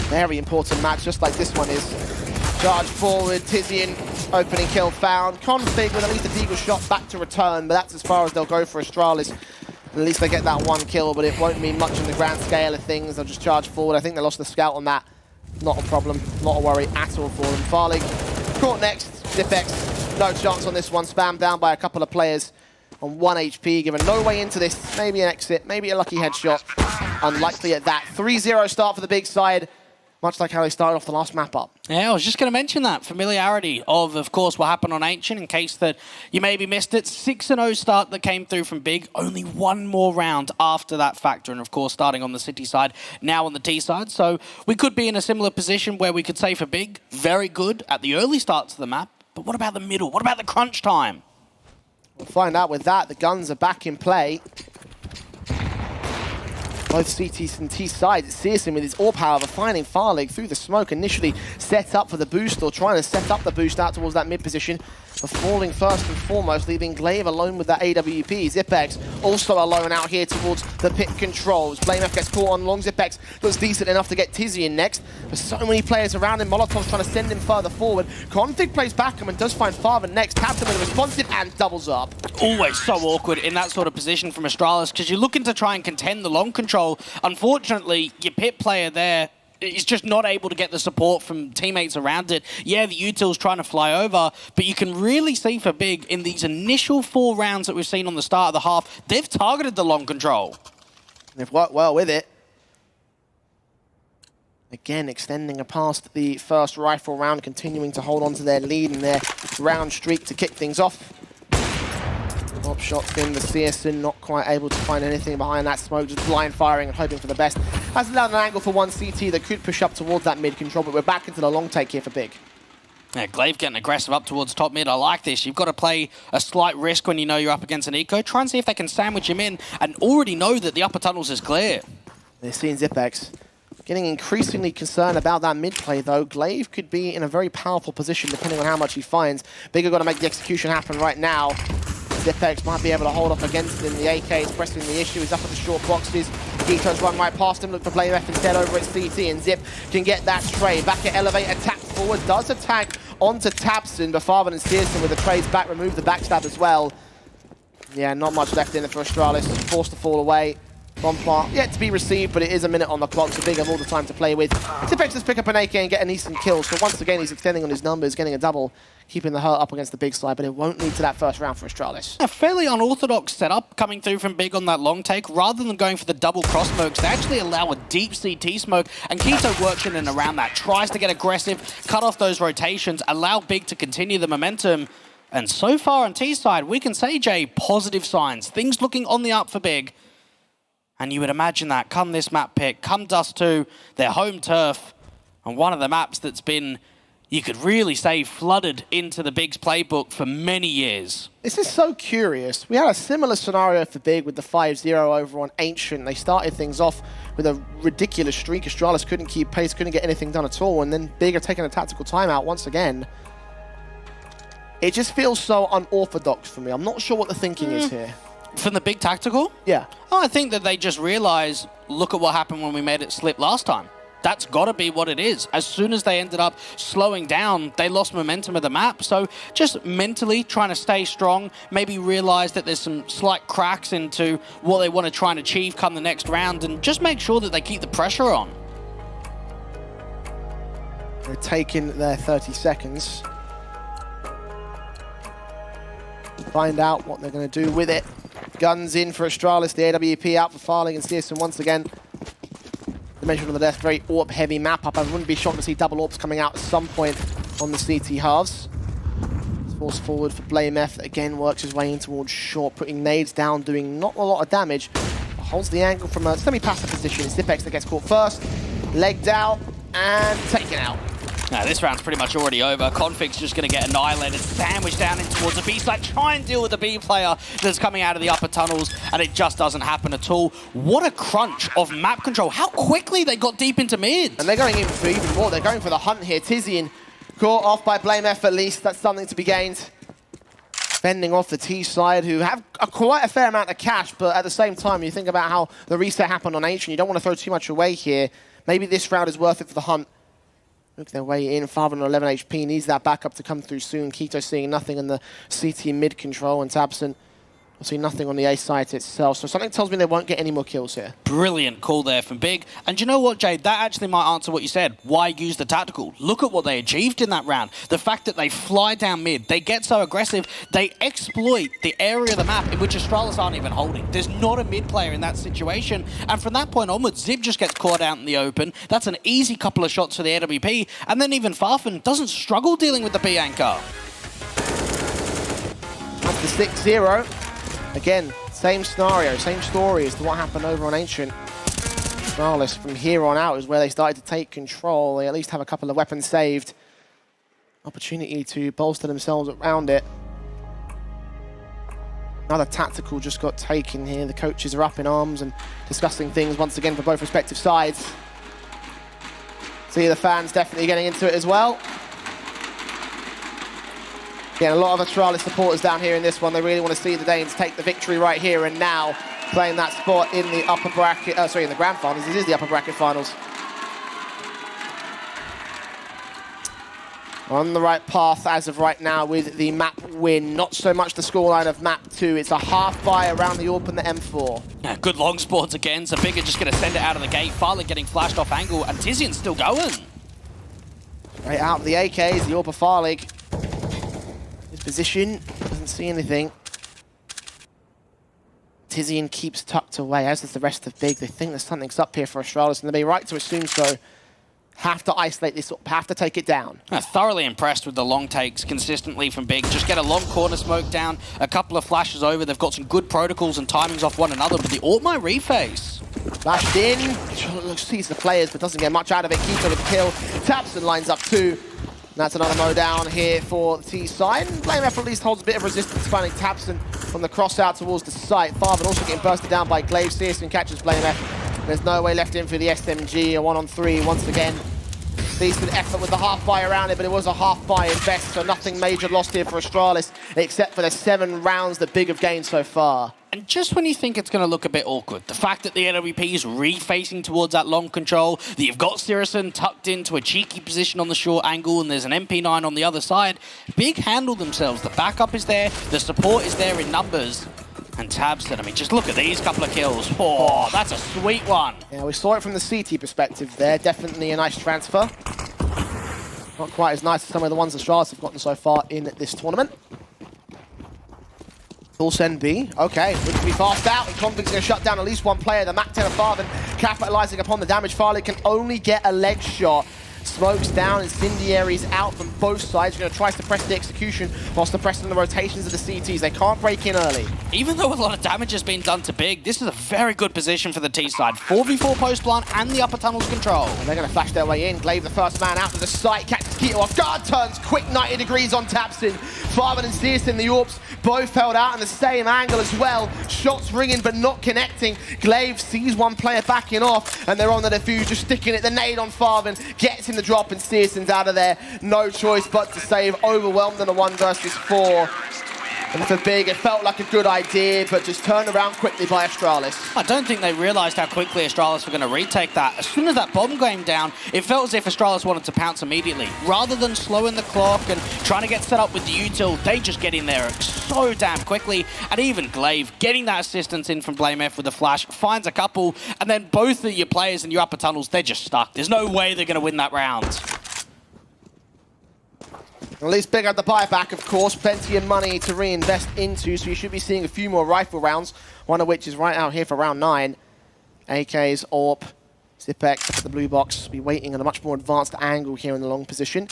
Very important match, just like this one is. Charge forward, Tizian, opening kill found. Config with at least a deagle shot back to return, but that's as far as they'll go for Astralis. At least they get that 1 kill, but it won't mean much in the grand scale of things. They'll just charge forward. I think they lost the scout on that. Not a problem, not a worry at all for them. Farlig caught next. Zipex, no chance on this one. Spammed down by a couple of players on 1 HP, given no way into this. Maybe an exit, maybe a lucky headshot. Unlikely at that. 3-0 start for the big side. Much like how they started off the last map up. Yeah, I was just going to mention that. Familiarity of course, what happened on Ancient, in case that you maybe missed it. 6-0 start that came through from Big. Only 1 more round after that factor. And of course, starting on the City side, now on the T side. So we could be in a similar position where we could say for Big, very good at the early starts of the map. But what about the middle? What about the crunch time? We'll find out with that. The guns are back in play. Both CT and T sides. It's Searson with his AWP, however, finding Farlig through the smoke, initially set up for the boost, or trying to set up the boost out towards that mid position, but falling first and foremost, leaving Glaive alone with that AWP. Zipex also alone out here towards the pit controls. BLUEJAYS gets caught on long. Zipex looks decent enough to get Tizian next. There's so many players around him. Molotov's trying to send him further forward. Config plays back him and does find Father next. Taps him with a responsive and doubles up. Always so awkward in that sort of position from Astralis, because you're looking to try and contend the long control. Unfortunately, your pit player there is just not able to get the support from teammates around it. Yeah, the util's trying to fly over, but you can really see for Big in these initial 4 rounds that we've seen on the start of the half, they've targeted the long control. They've worked well with it. Again, extending past the first rifle round, continuing to hold on to their lead and their round streak to kick things off. Top shot's in the Searson, not quite able to find anything behind that smoke, just blind firing and hoping for the best. Has allowed an angle for 1 CT that could push up towards that mid control, but we're back into the long take here for Big. Yeah, Glaive getting aggressive up towards top mid. I like this. You've got to play a slight risk when you know you're up against an eco. Try and see if they can sandwich him in and already know that the upper tunnels is clear. They're seeing Zipex getting increasingly concerned about that mid play, though. Glaive could be in a very powerful position depending on how much he finds. Big are going to make the execution happen right now. Zipex might be able to hold off against him. The AK is pressing the issue. He's up at the short boxes. Gito's run right past him. Look for BLUEJAYS instead over at CT, and Zip can get that trade. Back at Elevate, attack forward. Does attack onto Tabson, but Farvan and Searson with the trades back, remove the backstab as well. Yeah, not much left in it for Astralis. Forced to fall away. Bomb plant yet to be received, but it is a minute on the clock, so Big have all the time to play with. Zipex just pick up an AK and get a decent kill, so once again he's extending on his numbers, getting a double, keeping the hurt up against the big side, but it won't lead to that first round for Astralis. A fairly unorthodox setup coming through from Big on that long take. Rather than going for the double cross smokes, they actually allow a deep CT smoke, and Kito works in and around that, tries to get aggressive, cut off those rotations, allow Big to continue the momentum. And so far on T side, we can say, Jay, positive signs. Things looking on the up for Big. And you would imagine that come this map pick, come Dust 2, their home turf, and one of the maps that's been, you could really say, flooded into the Big's playbook for many years. This is so curious. We had a similar scenario for Big with the 5-0 over on Ancient. They started things off with a ridiculous streak. Astralis couldn't keep pace, couldn't get anything done at all, and then Big are taking a tactical timeout once again. It just feels so unorthodox for me. I'm not sure what the thinking is here. From the Big tactical? Yeah. Oh, I think that they just realized, look at what happened when we made it slip last time. That's got to be what it is. As soon as they ended up slowing down, they lost momentum of the map. So just mentally trying to stay strong, maybe realize that there's some slight cracks into what they want to try and achieve come the next round, and just make sure that they keep the pressure on. They're taking their 30 seconds. Find out what they're going to do with it. Guns in for Astralis, the AWP out for Farling and Searson once again. Dimension of the Death, very AWP heavy map up. I wouldn't be shocked to see double AWPs coming out at some point on the CT halves. Force forward for BLUEJAYS, again works his way in towards short, putting nades down, doing not a lot of damage. Holds the angle from a semi-passive position. Zipex that gets caught first, legged out, and taken out. Now, this round's pretty much already over. Config's just going to get annihilated, sandwiched down in towards the B side, try and deal with the B player that's coming out of the upper tunnels, and it just doesn't happen at all. What a crunch of map control. How quickly they got deep into mid. And they're going in for even more. They're going for the hunt here. Tizian caught off by BLUEJAYS at least. That's something to be gained. Fending off the T side, who have quite a fair amount of cash, but at the same time, you think about how the reset happened on Ancient. You don't want to throw too much away here. Maybe this round is worth it for the hunt. Look their way in, 511 HP, needs that backup to come through soon. Keto seeing nothing in the CT mid control, and Tabson will see nothing on the A site itself. So something tells me they won't get any more kills here. Brilliant call there from Big. And you know what, Jade? That actually might answer what you said. Why use the tactical? Look at what they achieved in that round. The fact that they fly down mid, they get so aggressive, they exploit the area of the map in which Astralis aren't even holding. There's not a mid player in that situation. And from that point onwards, Zib just gets caught out in the open. That's an easy couple of shots for the AWP. And then even Farfan doesn't struggle dealing with the B anchor. That's the 6-0. Again, same scenario, same story as to what happened over on Ancient. Astralis from here on out is where they started to take control. They at least have a couple of weapons saved. Opportunity to bolster themselves around it. Another tactical just got taken here. The coaches are up in arms and discussing things once again for both respective sides. See the fans definitely getting into it as well. Again, a lot of Astralis supporters down here in this one. They really want to see the Danes take the victory right here and now, playing that spot in the upper bracket, in the grand finals. This is the upper bracket finals. On the right path as of right now with the map win. Not so much the scoreline of map 2. It's a half buy around the AWP and the M4. Yeah, good long sports again. So Bigger just going to send it out of the gate. Farley getting flashed off angle, and Tizian's still going. Right out of the AKs, the AWP of Farley. His position, doesn't see anything. Tizian keeps tucked away, as does the rest of Big. They think there's something's up here for Astralis, and they'll be right to assume so. Have to isolate this up, have to take it down. Thoroughly impressed with the long takes consistently from Big. Just get a long corner smoke down, a couple of flashes over. They've got some good protocols and timings off one another, but the AWP might reface. Flashed in, sees the players, but doesn't get much out of it. Keeps with the kill. Tabson lines up too. That's another mow down here for the T side. BLUEJAYS at least holds a bit of resistance, finding Tabson from the cross out towards the site. Farvan also getting bursted down by Glaive. Searson catches BLUEJAYS. There's no way left in for the SMG. A 1-on-3 once again. Decent effort with the half buy around it, but it was a half buy in best, so nothing major lost here for Astralis, except for the 7 rounds that Big have gained so far. And just when you think it's going to look a bit awkward, the fact that the AWP is refacing towards that long control, that you've got Searson tucked into a cheeky position on the short angle, and there's an MP9 on the other side, Big handle themselves. The backup is there, the support is there in numbers. And Tabson, I mean, just look at these couple of kills. Oh, that's a sweet one. Yeah, we saw it from the CT perspective there. Definitely a nice transfer. Not quite as nice as some of the ones the Astralis have gotten so far in this tournament. Full send B. Okay, looks to be fast out. And Config's going to shut down at least one player. The Mac 10 of Farvan capitalizing upon the damage. Farley can only get a leg shot. Smokes down, incendiaries out from both sides. Going to try to suppress the execution while suppressing the rotations of the CTs. They can't break in early. Even though a lot of damage has been done to Big, this is a very good position for the T side. 4v4 post plant and the upper tunnels control. And they're going to flash their way in. Glaive, the first man out to the site, catches Keto off guard, turns quick 90 degrees on Tabson. Farvan and Searson, the AWPs, both held out in the same angle as well. Shots ringing but not connecting. Glaive sees one player backing off, and they're on the defuse, just sticking it. The nade on Farvan gets him the drop, and Searson's out of there. No choice but to save. Overwhelmed in a 1 versus 4. And for Big, it felt like a good idea, but just turned around quickly by Astralis. I don't think they realised how quickly Astralis were going to retake that. As soon as that bomb came down, it felt as if Astralis wanted to pounce immediately. Rather than slowing the clock and trying to get set up with the util, they just get in there so damn quickly. And even Glaive, getting that assistance in from BLUEJAYS with the flash, finds a couple, and then both of your players in your upper tunnels, they're just stuck. There's no way they're going to win that round. At least Big had the buyback, of course. Plenty of money to reinvest into, so you should be seeing a few more rifle rounds, one of which is right out here for round 9. AKs, AWP, Zipex at the blue box. Be waiting on a much more advanced angle here in the long position.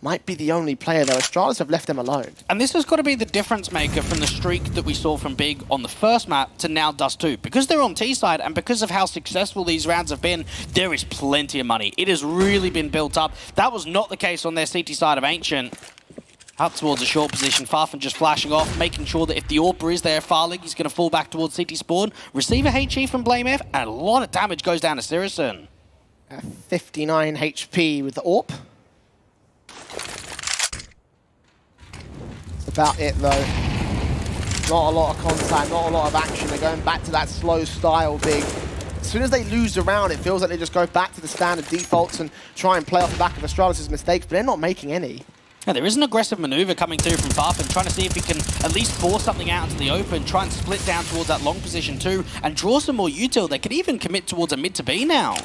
might be the only player, though. Astralis have left them alone. And this has got to be the difference maker from the streak that we saw from Big on the first map to now Dust 2. Because they're on T side and because of how successful these rounds have been, there is plenty of money. It has really been built up. That was not the case on their CT side of Ancient. Up towards a short position, Farfan just flashing off, making sure that if the AWP is there, Farlig, he's going to fall back towards CT spawn. Receive a HE from BLUEJAYS, and a lot of damage goes down to Sirison. 59 HP with the AWP. That's about it, though. Not a lot of contact, not a lot of action. They're going back to that slow style, Big. As soon as they lose a round, it feels like they just go back to the standard defaults and try and play off the back of Astralis' mistakes, but they're not making any. Yeah, there is an aggressive maneuver coming through from Farfan, trying to see if he can at least force something out into the open, try and split down towards that long position too, and draw some more util. They could even commit towards a mid to B now.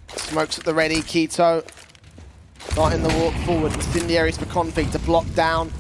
Smokes at the ready, Keto. Starting the walk forward, incendiaries for Config to block down.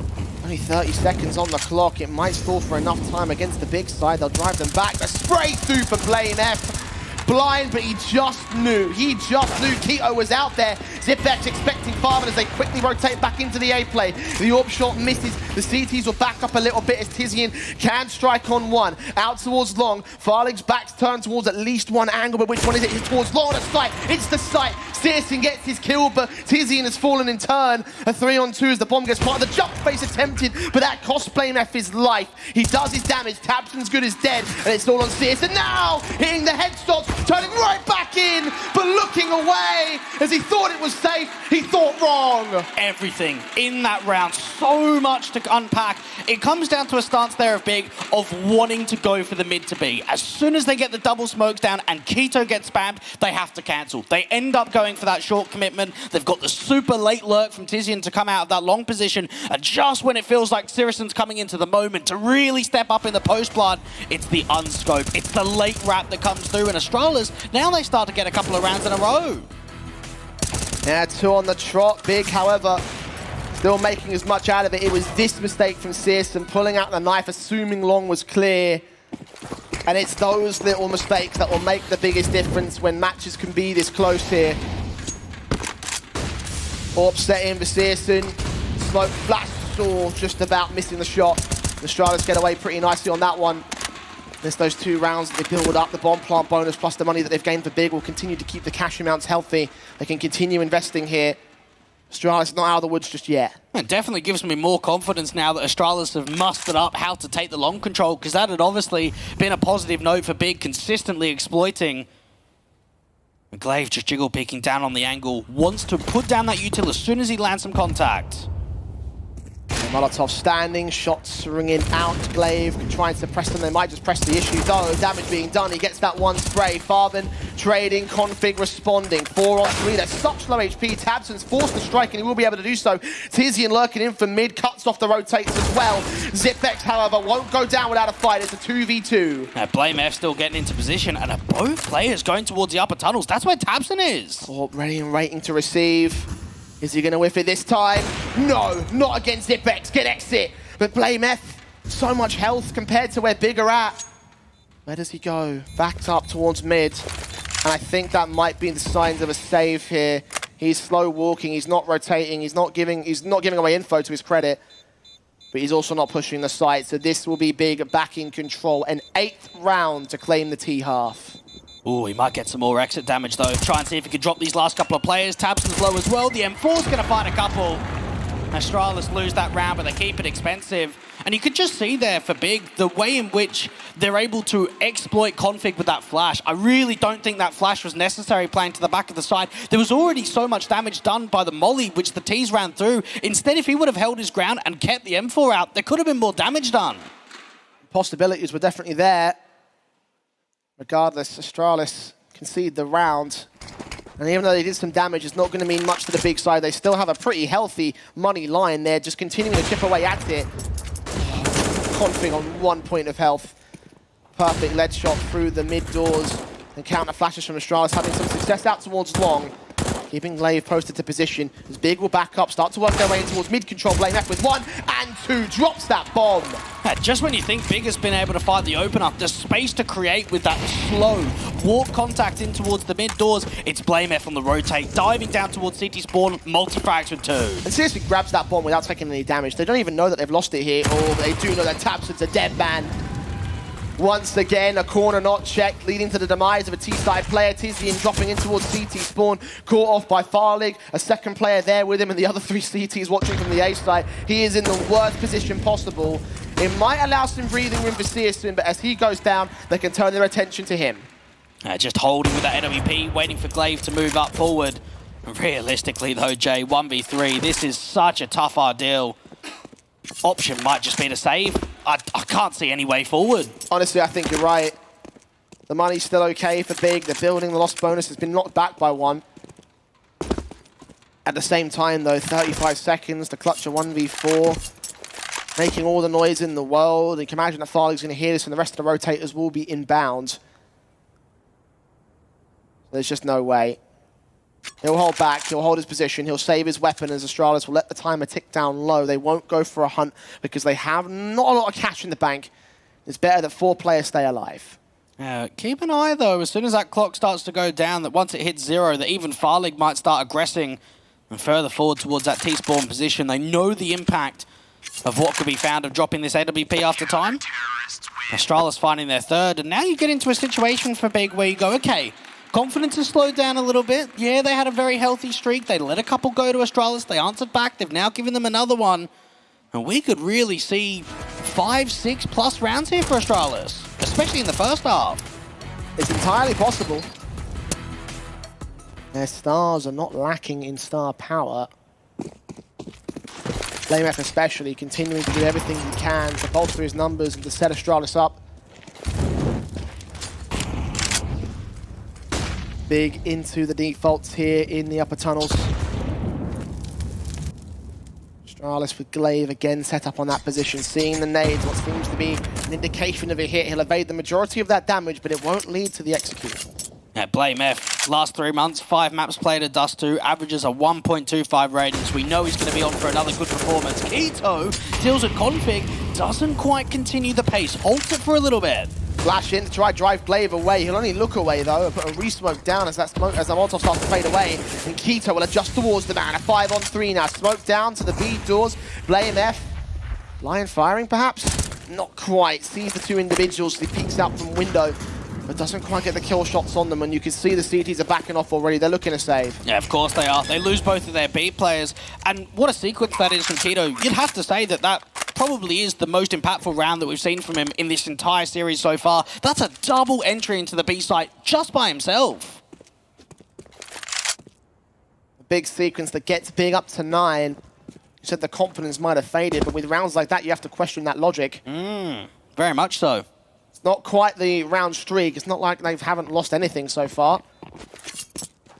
Only 30 seconds on the clock. It might stall for enough time against the big side. They'll drive them back. The spray through for BLUEJAYS. Blind, but he just knew. Keto was out there. Zipx expecting Farfan as they quickly rotate back into the A play. The AWP shot misses. The CTs will back up a little bit as Tizian can strike on one. Out towards long. Farlig's back's turned towards at least one angle, but which one is it? It's towards long on a sight. It's the sight. Searson gets his kill, but Tizian has fallen in turn. A 3-on-2 as the bomb gets part of the jump face attempted, but that cost BLUEJAYS his life. He does his damage. Tabson's good as dead, and it's all on Searson now. Hitting the headshots, turning right back in, but looking away as he thought it was safe. He thought wrong. Everything in that round, so much to unpack. It comes down to a stance there of Big of wanting to go for the mid to B. As soon as they get the double smokes down and Keto gets spammed, they have to cancel. They end up going for that short commitment. They've got the super late lurk from Tizian to come out of that long position, and just when it feels like Sirison's coming into the moment to really step up in the post blood, it's the unscope. It's the late wrap that comes through, and Astralis, now they start to get a couple of rounds in a row. Yeah, 2 on the trot. Big, however, still making as much out of it. It was this mistake from Searson, pulling out the knife, assuming long was clear. And it's those little mistakes that will make the biggest difference when matches can be this close here. AWP set in for Searson. Smoke flash saw just about missing the shot. The Astralis get away pretty nicely on that one. There's those 2 rounds that they build up. The bomb plant bonus plus the money that they've gained for Big will continue to keep the cash amounts healthy. They can continue investing here. Astralis not out of the woods just yet. It definitely gives me more confidence now that Astralis have mustered up how to take the long control, because that had obviously been a positive note for Big, consistently exploiting. Glaive just jiggle peeking down on the angle, wants to put down that util as soon as he lands some contact. Molotov standing, shots ringing out. Glaive can try and suppress them. They might just press the issue, though. Damage being done. He gets that one spray. Farfan trading, Config responding. 4-on-3. They're such low HP. Tabson's forced to strike, and he will be able to do so. Tizian lurking in for mid, cuts off the rotates as well. Zipx, however, won't go down without a fight. It's a 2v2. BLUEJAYS still getting into position, and both players going towards the upper tunnels. That's where Tabson is. Oh, ready and waiting to receive. Is he going to whiff it this time? No, not against Zipx. Get exit. But BLUEJAYS, so much health compared to where Big are at. Where does he go? Backed up towards mid. And I think that might be the signs of a save here. He's slow walking. He's not rotating. He's not giving away info to his credit. But he's also not pushing the site. So this will be Big back in control. An 8th round to claim the T-half. Ooh, he might get some more exit damage, though. Try and see if he can drop these last couple of players. Tabson's low as well. The M4's going to find a couple. Astralis lose that round, but they keep it expensive. And you could just see there for Big, the way in which they're able to exploit Config with that flash. I really don't think that flash was necessary playing to the back of the side. There was already so much damage done by the molly, which the T's ran through. Instead, if he would have held his ground and kept the M4 out, there could have been more damage done. Possibilities were definitely there. Regardless, Astralis concede the round. And even though they did some damage, it's not going to mean much to the Big side. They still have a pretty healthy money line there, just continuing to chip away at it. Config on 1 point of health. Perfect lead shot through the mid doors. And counter flashes from Astralis, having some success out towards long. Keeping Glaive posted to position. As Big will back up, start to work their way in towards mid-control. BLUEJAYS with 1 and 2, drops that bomb. Just when you think Big has been able to fight the open up, the space to create with that slow walk contact in towards the mid doors. It's BLUEJAYS on the rotate, diving down towards CT spawn, multi-frags with 2. And seriously grabs that bomb without taking any damage. They don't even know that they've lost it here, or they do know that Tapson's a dead man. Once again, a corner not checked, leading to the demise of a T-side player. Tizian dropping in towards CT spawn, caught off by Farlig. A second player there with him, and the other 3 CTs watching from the A side. He is in the worst position possible. It might allow some breathing room for Searson, but as he goes down, they can turn their attention to him. Just holding with that NWP, waiting for Glaive to move up forward. Realistically though, Jay, 1v3, this is such a tough ordeal. Option might just be to save. I can't see any way forward. Honestly, I think you're right. The money's still okay for Big. They're building. The lost bonus has been knocked back by 1. At the same time, though, 35 seconds to clutch a 1v4. Making all the noise in the world. You can imagine that Farlig's going to hear this, and the rest of the rotators will be inbound. There's just no way. He'll hold back, he'll hold his position, he'll save his weapon as Astralis will let the timer tick down low. They won't go for a hunt because they have not a lot of cash in the bank. It's better that 4 players stay alive. Keep an eye though, as soon as that clock starts to go down, that once it hits 0, that even Farlig might start aggressing and further forward towards that T-spawn position. They know the impact of what could be found of dropping this AWP after time. Astralis finding their 3rd, and now you get into a situation for Big where you go, okay, confidence has slowed down a little bit. Yeah, they had a very healthy streak. They let a couple go to Astralis. They answered back. They've now given them another one. And we could really see 5, 6+ rounds here for Astralis, especially in the first half. It's entirely possible. Their stars are not lacking in star power. BLUEJAYS especially continuing to do everything he can to bolster his numbers and to set Astralis up. Big into the defaults here in the upper tunnels. Astralis with Glaive again set up on that position, seeing the nades, what seems to be an indication of a hit. He'll evade the majority of that damage, but it won't lead to the execution. Yeah, BLUEJAYS, last 3 months, 5 maps played at Dust 2, averages a 1.25 rating, so we know he's going to be on for another good performance. Keto deals at config, doesn't quite continue the pace, halts it for a little bit. Flash in to try drive Glaive away. He'll only look away though, put a re-smoke down as that smoke, as the Molotov starts to fade away. And Keto will adjust towards the man. A 5-on-3 now. Smoke down to the B doors. BLUEJAYS. Lion firing perhaps? Not quite. Sees the 2 individuals. He peeks out from window, but doesn't quite get the kill shots on them. And you can see the CTs are backing off already. They're looking to save. Yeah, of course they are. They lose both of their B players. And what a sequence that is from Keto. You'd have to say that that probably is the most impactful round that we've seen from him in this entire series so far. That's a double entry into the B site just by himself. A big sequence that gets Big up to 9. You said the confidence might have faded, but with rounds like that, you have to question that logic. Very much so. It's not quite the round streak. It's not like they haven't lost anything so far.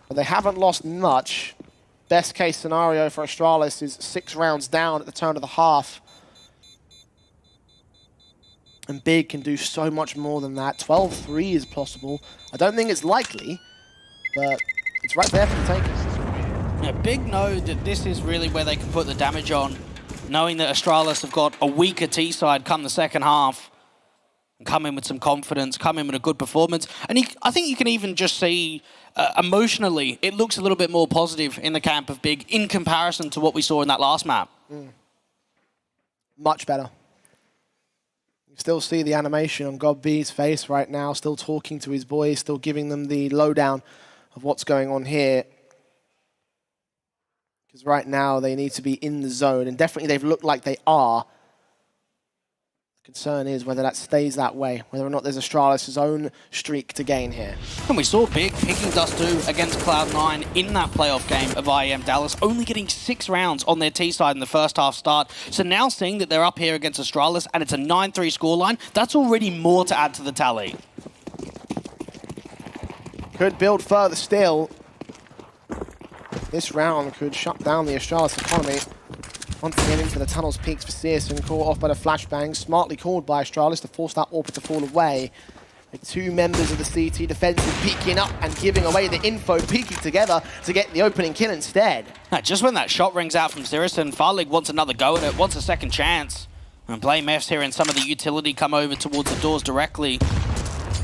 But they haven't lost much. Best case scenario for Astralis is 6 rounds down at the turn of the half. And Big can do so much more than that. 12-3 is possible. I don't think it's likely, but it's right there for the taking. Yeah, Big know that this is really where they can put the damage on, knowing that Astralis have got a weaker T-side come the second half. Come in with some confidence, come in with a good performance. And I think you can even just see, emotionally, it looks a little bit more positive in the camp of Big in comparison to what we saw in that last map. Much better. Still see the animation on God B's face right now, still talking to his boys, still giving them the lowdown of what's going on here. Because right now they need to be in the zone, and definitely they've looked like they are. The concern is whether that stays that way, whether or not there's Astralis' own streak to gain here. And we saw Big picking Dust 2 against Cloud9 in that playoff game of IEM Dallas, only getting 6 rounds on their T-side in the first half start. So now seeing that they're up here against Astralis and it's a 9-3 scoreline, that's already more to add to the tally. Could build further still. This round could shut down the Astralis economy. Once again into the tunnels peaks for Searson, caught off by the flashbang, smartly called by Astralis to force that orbit to fall away. The 2 members of the CT defensive peeking up and giving away the info, peeking together to get the opening kill instead. Now, just when that shot rings out from Searson, Farlig wants another go at it, wants a second chance. And BLUEJAYS hearing some of the utility come over towards the doors directly.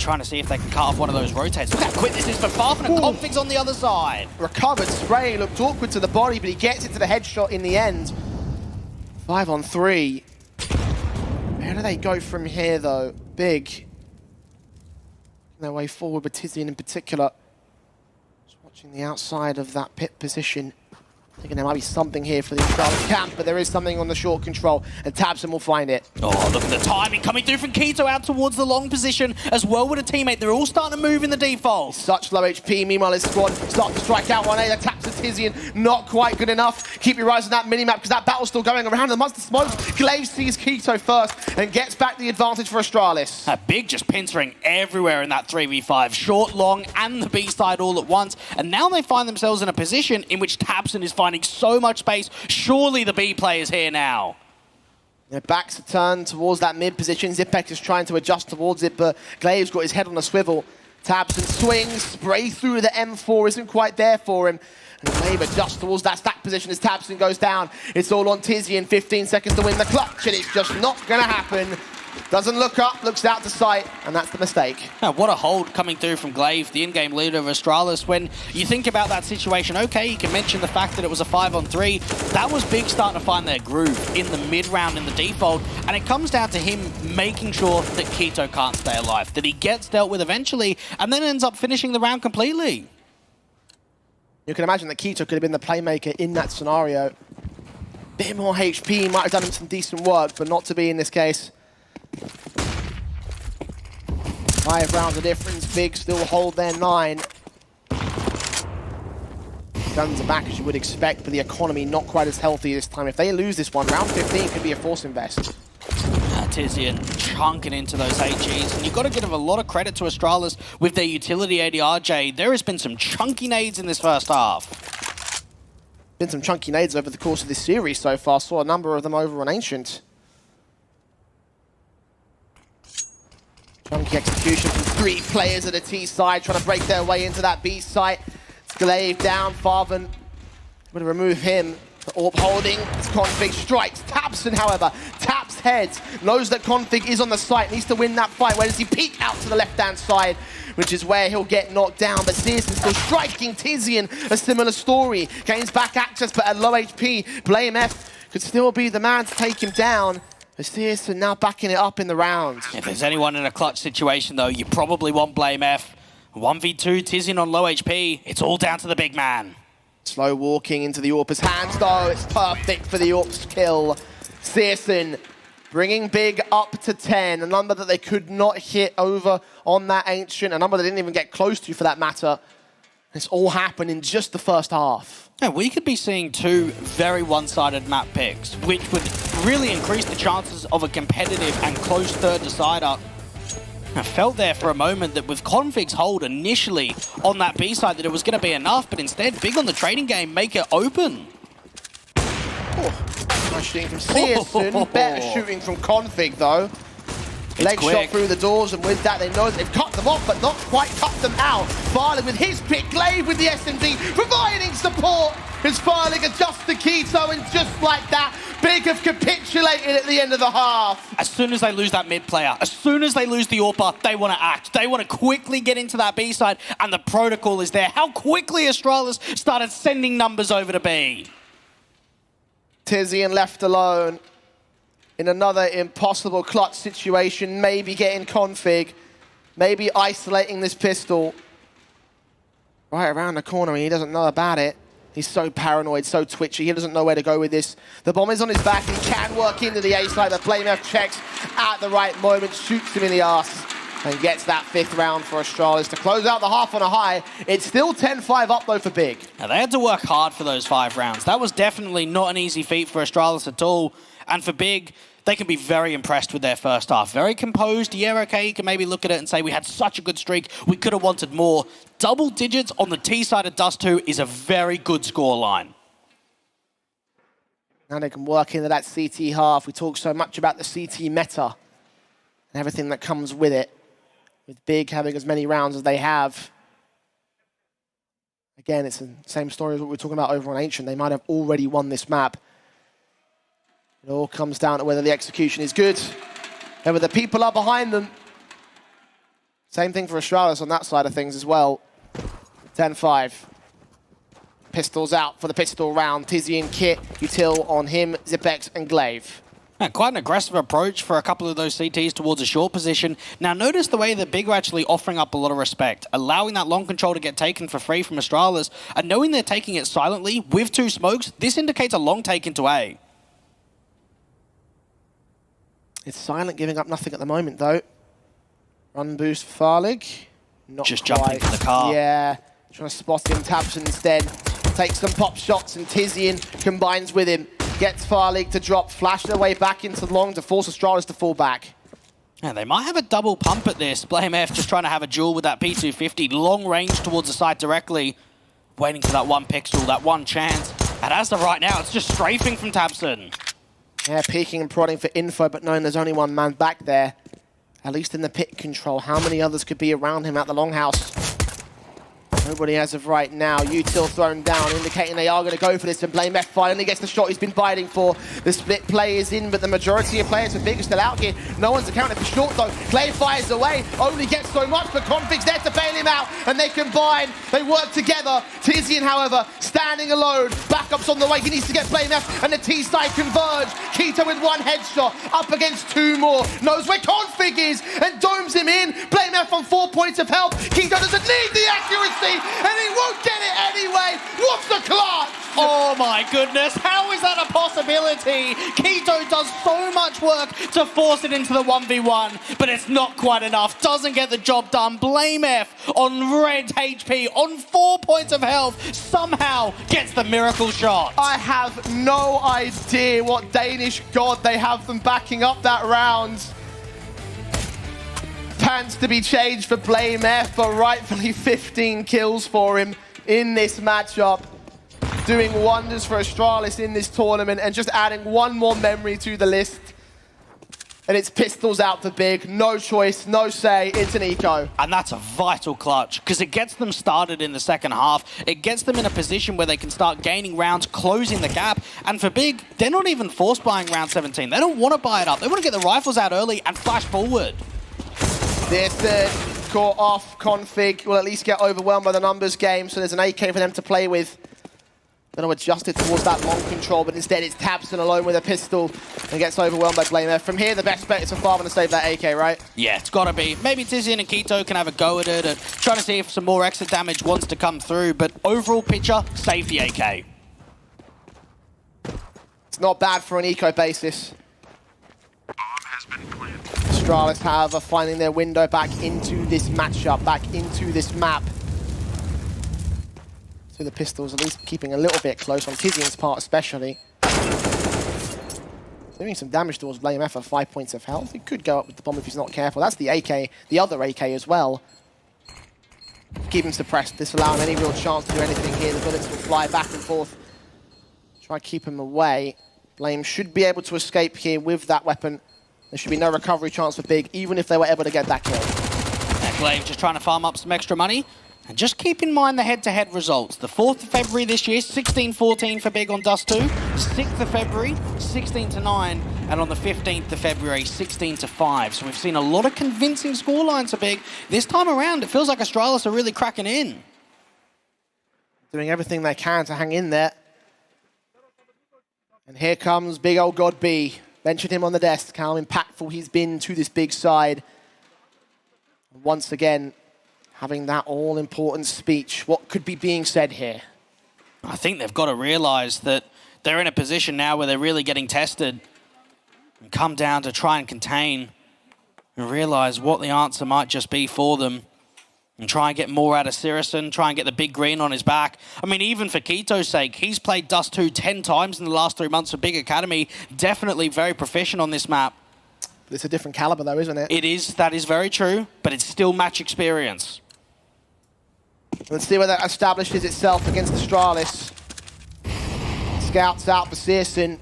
trying to see if they can cut off one of those rotates. Look how quick this is for Farfan, and Config's on the other side. Recovered spray, looked awkward to the body, but he gets it to the headshot in the end. 5 on 3. Where do they go from here, though? Big. Their way forward with Tizian in particular. Just watching the outside of that pit position. Thinking there might be something here for the Astralis camp, but there is something on the short control, and tabseN will find it. Oh, look at the timing coming through from k2o out towards the long position, as well with a teammate. They're all starting to move in the default. Such low HP, meanwhile his squad start to strike out 1A, the taps of Tizian, not quite good enough. Keep your eyes on that minimap, because that battle's still going around, and amongst the smoke, Glaive sees k2o first, and gets back the advantage for Astralis. Big just pincering everywhere in that 3v5, short, long, and the B side all at once, and now they find themselves in a position in which tabseN is finding so much space. Surely the B play is here now. Their backs are turned towards that mid position. Xyp9x is trying to adjust towards it, but Glaive's got his head on a swivel. tabseN swings, spray through the M4 isn't quite there for him. And Glaive adjusts towards that stack position as tabseN goes down. It's all on Tizian, 15 seconds to win the clutch, and it's just not going to happen. Doesn't look up, looks out to sight, and that's the mistake. Now, what a hold coming through from Glaive, the in-game leader of Astralis. When you think about that situation, okay, you can mention the fact that it was a 5-on-3. That was Big starting to find their groove in the mid-round in the default, and it comes down to him making sure that k2o can't stay alive, that he gets dealt with eventually, and then ends up finishing the round completely. You can imagine that k2o could have been the playmaker in that scenario. Bit more HP, might have done him some decent work, but not to be in this case. 5 rounds of difference, Big still hold their 9. Guns are back as you would expect, but the economy not quite as healthy this time. If they lose this one, round 15 could be a force invest. Tizian chunking into those HGs, and you've got to give a lot of credit to Astralis with their utility ADRJ. There has been some chunky nades in this first half. Been some chunky nades over the course of this series so far. Saw a number of them over on Ancient. Chunky execution from 3 players at the T side, trying to break their way into that B site. It's Glaive down, Farfan. Going to remove him. The AWP holding, it's Config strikes. tabseN, however, taps heads, knows that Config is on the site, needs to win that fight. Where does he peek out to the left-hand side, which is where he'll get knocked down. But csgo still striking. Tizian, a similar story. Gains back access, but at low HP. BLUEJAYS could still be the man to take him down. But csgo now backing it up in the round. If there's anyone in a clutch situation, though, you probably want BLUEJAYS. 1v2, Tizian on low HP. It's all down to the big man. Slow walking into the AWP's hands, though. It's perfect for the AWP's kill. csgo bringing Big up to 10, a number that they could not hit over on that Ancient, a number they didn't even get close to for that matter. It's all happened in just the first half. Yeah, we could be seeing 2 very one-sided map picks, which would really increase the chances of a competitive and close third decider. I felt there for a moment that with Config's hold initially on that B side that it was going to be enough, but instead, Big on the trading game make it open. Oh, nice shooting from csgo, better shooting from Config though. Leg shot through the doors, and with that they know that they've cut them off, but not quite cut them out. Farlig with his pick, Glaive with the SMD, providing support as Farlig adjusts the k2o, and just like that, Big have capitulated at the end of the half. As soon as they lose that mid player, as soon as they lose the AWP, they want to act. They want to quickly get into that B side, and the protocol is there. How quickly Astralis started sending numbers over to B. Tizian left alone in another impossible clutch situation, maybe getting Config, maybe isolating this pistol. Right around the corner, and he doesn't know about it. He's so paranoid, so twitchy, he doesn't know where to go with this. The bomb is on his back, he can work into the A side, but BLUEJAYS checks at the right moment, shoots him in the arse, and gets that 5th round for Astralis to close out the half on a high. It's still 10-5 up though for Big. Now, they had to work hard for those 5 rounds. That was definitely not an easy feat for Astralis at all. And for Big, they can be very impressed with their first half. Very composed. Yeah, okay, you can maybe look at it and say we had such a good streak, we could have wanted more. Double digits on the T side of Dust 2 is a very good score line. Now they can work into that CT half. We talk so much about the CT meta and everything that comes with it. With Big having as many rounds as they have. Again, it's the same story as what we were talking about over on Ancient. They might have already won this map. It all comes down to whether the execution is good, whether the people are behind them. Same thing for Astralis on that side of things as well. 10-5. Pistols out for the pistol round. Tizzy and Kit, Util on him, Zipex and Glaive. Yeah, quite an aggressive approach for a couple of those CTs towards a short position. Now notice the way that Big are actually offering up a lot of respect, allowing that long control to get taken for free from Astralis, and knowing they're taking it silently with 2 smokes, this indicates a long take into A. It's silent, giving up nothing at the moment though. Run boost for Farlig. Not just quite. jumping for the car. Yeah, trying to spot him. Tabson instead takes some pop shots and Tizian combines with him. Gets Farlig to drop, flash their way back into long to force Astralis to fall back. Yeah, they might have a double pump at this. BLUEJAYS just trying to have a duel with that P250. Long range towards the side directly. Waiting for that one pixel, that one chance. And as of right now, it's just strafing from Tabson. Yeah, peeking and prodding for info, but knowing there's only one man back there. At least in the pit control. How many others could be around him at the longhouse? Nobody as of right now. Util thrown down, indicating they are going to go for this. And BLUEJAYS finally gets the shot he's been biting for. The split play is in, but the majority of players for Big are still out here. No one's accounted for short, though. Clay fires away, only gets so much, but Config's there to bail him out. And they combine, they work together. Tizian, however, standing alone. Backups on the way, he needs to get BLUEJAYS, and the T-side converge. Keto with 1 headshot, up against 2 more. Knows where Config is, and domes him in. BLUEJAYS on 4 points of health. Keto doesn't need the accuracy, and he won't get it anyway. What's the clutch? Oh my goodness, how is that a possibility? Keto does so much work to force it into the 1v1, but it's not quite enough. Doesn't get the job done. BLUEJAYS on red HP, on 4 points of health, somehow gets the miracle shot. I have no idea what Danish god they have them backing up that round. Plans to be changed for BLUEJAYS, but rightfully 15 kills for him in this matchup. Doing wonders for Astralis in this tournament and just adding one more memory to the list. And it's pistols out for Big. No choice, no say. It's an eco. And that's a vital clutch because it gets them started in the second half. It gets them in a position where they can start gaining rounds, closing the gap. And for Big, they're not even force buying round 17. They don't want to buy it up. They want to get the rifles out early and flash forward. This caught off. Config will at least get overwhelmed by the numbers game, so there's an AK for them to play with. Going to adjust it towards that long control, but instead it's Tabson alone with a pistol and gets overwhelmed by BLUEJAYS. From here, the best bet is for Farman to save that AK, right? Yeah, it's got to be. Maybe Tizian and Keto can have a go at it and try to see if some more extra damage wants to come through, but overall picture, save the AK. It's not bad for an eco basis. Astralis, however, finding their window back into this matchup, back into this map. So the pistols at least keeping a little bit close on Tizian's part especially. Doing some damage towards BLUEJAYS for 5 points of health. He could go up with the bomb if he's not careful. That's the AK, the other AK as well. Keep him suppressed, disallow him any real chance to do anything here. The bullets will fly back and forth. Try to keep him away. BLUEJAYS should be able to escape here with that weapon. There should be no recovery chance for Big, even if they were able to get that kill. Yeah, BLUEJAYS just trying to farm up some extra money. And just keep in mind the head-to-head results. The 4th of February this year, 16-14 for Big on Dust 2. 6th of February, 16-9. And on the 15th of February, 16-5. So we've seen a lot of convincing scorelines for Big. This time around, it feels like Astralis are really cracking in. Doing everything they can to hang in there. And here comes big old God B. Mentioned him on the desk, how impactful he's been to this Big side. Once again, having that all-important speech. What could be being said here? I think they've got to realize that they're in a position now where they're really getting tested and come down to try and contain and realize what the answer might just be for them and try and get more out of Sirison, try and get the big green on his back. I mean, even for Keto's sake, he's played Dust 2 10 times in the last 3 months for Big Academy. Definitely very proficient on this map. It's a different caliber though, isn't it? It is, that is very true, but it's still match experience. Let's see where that establishes itself against Astralis. Scouts out for Searson.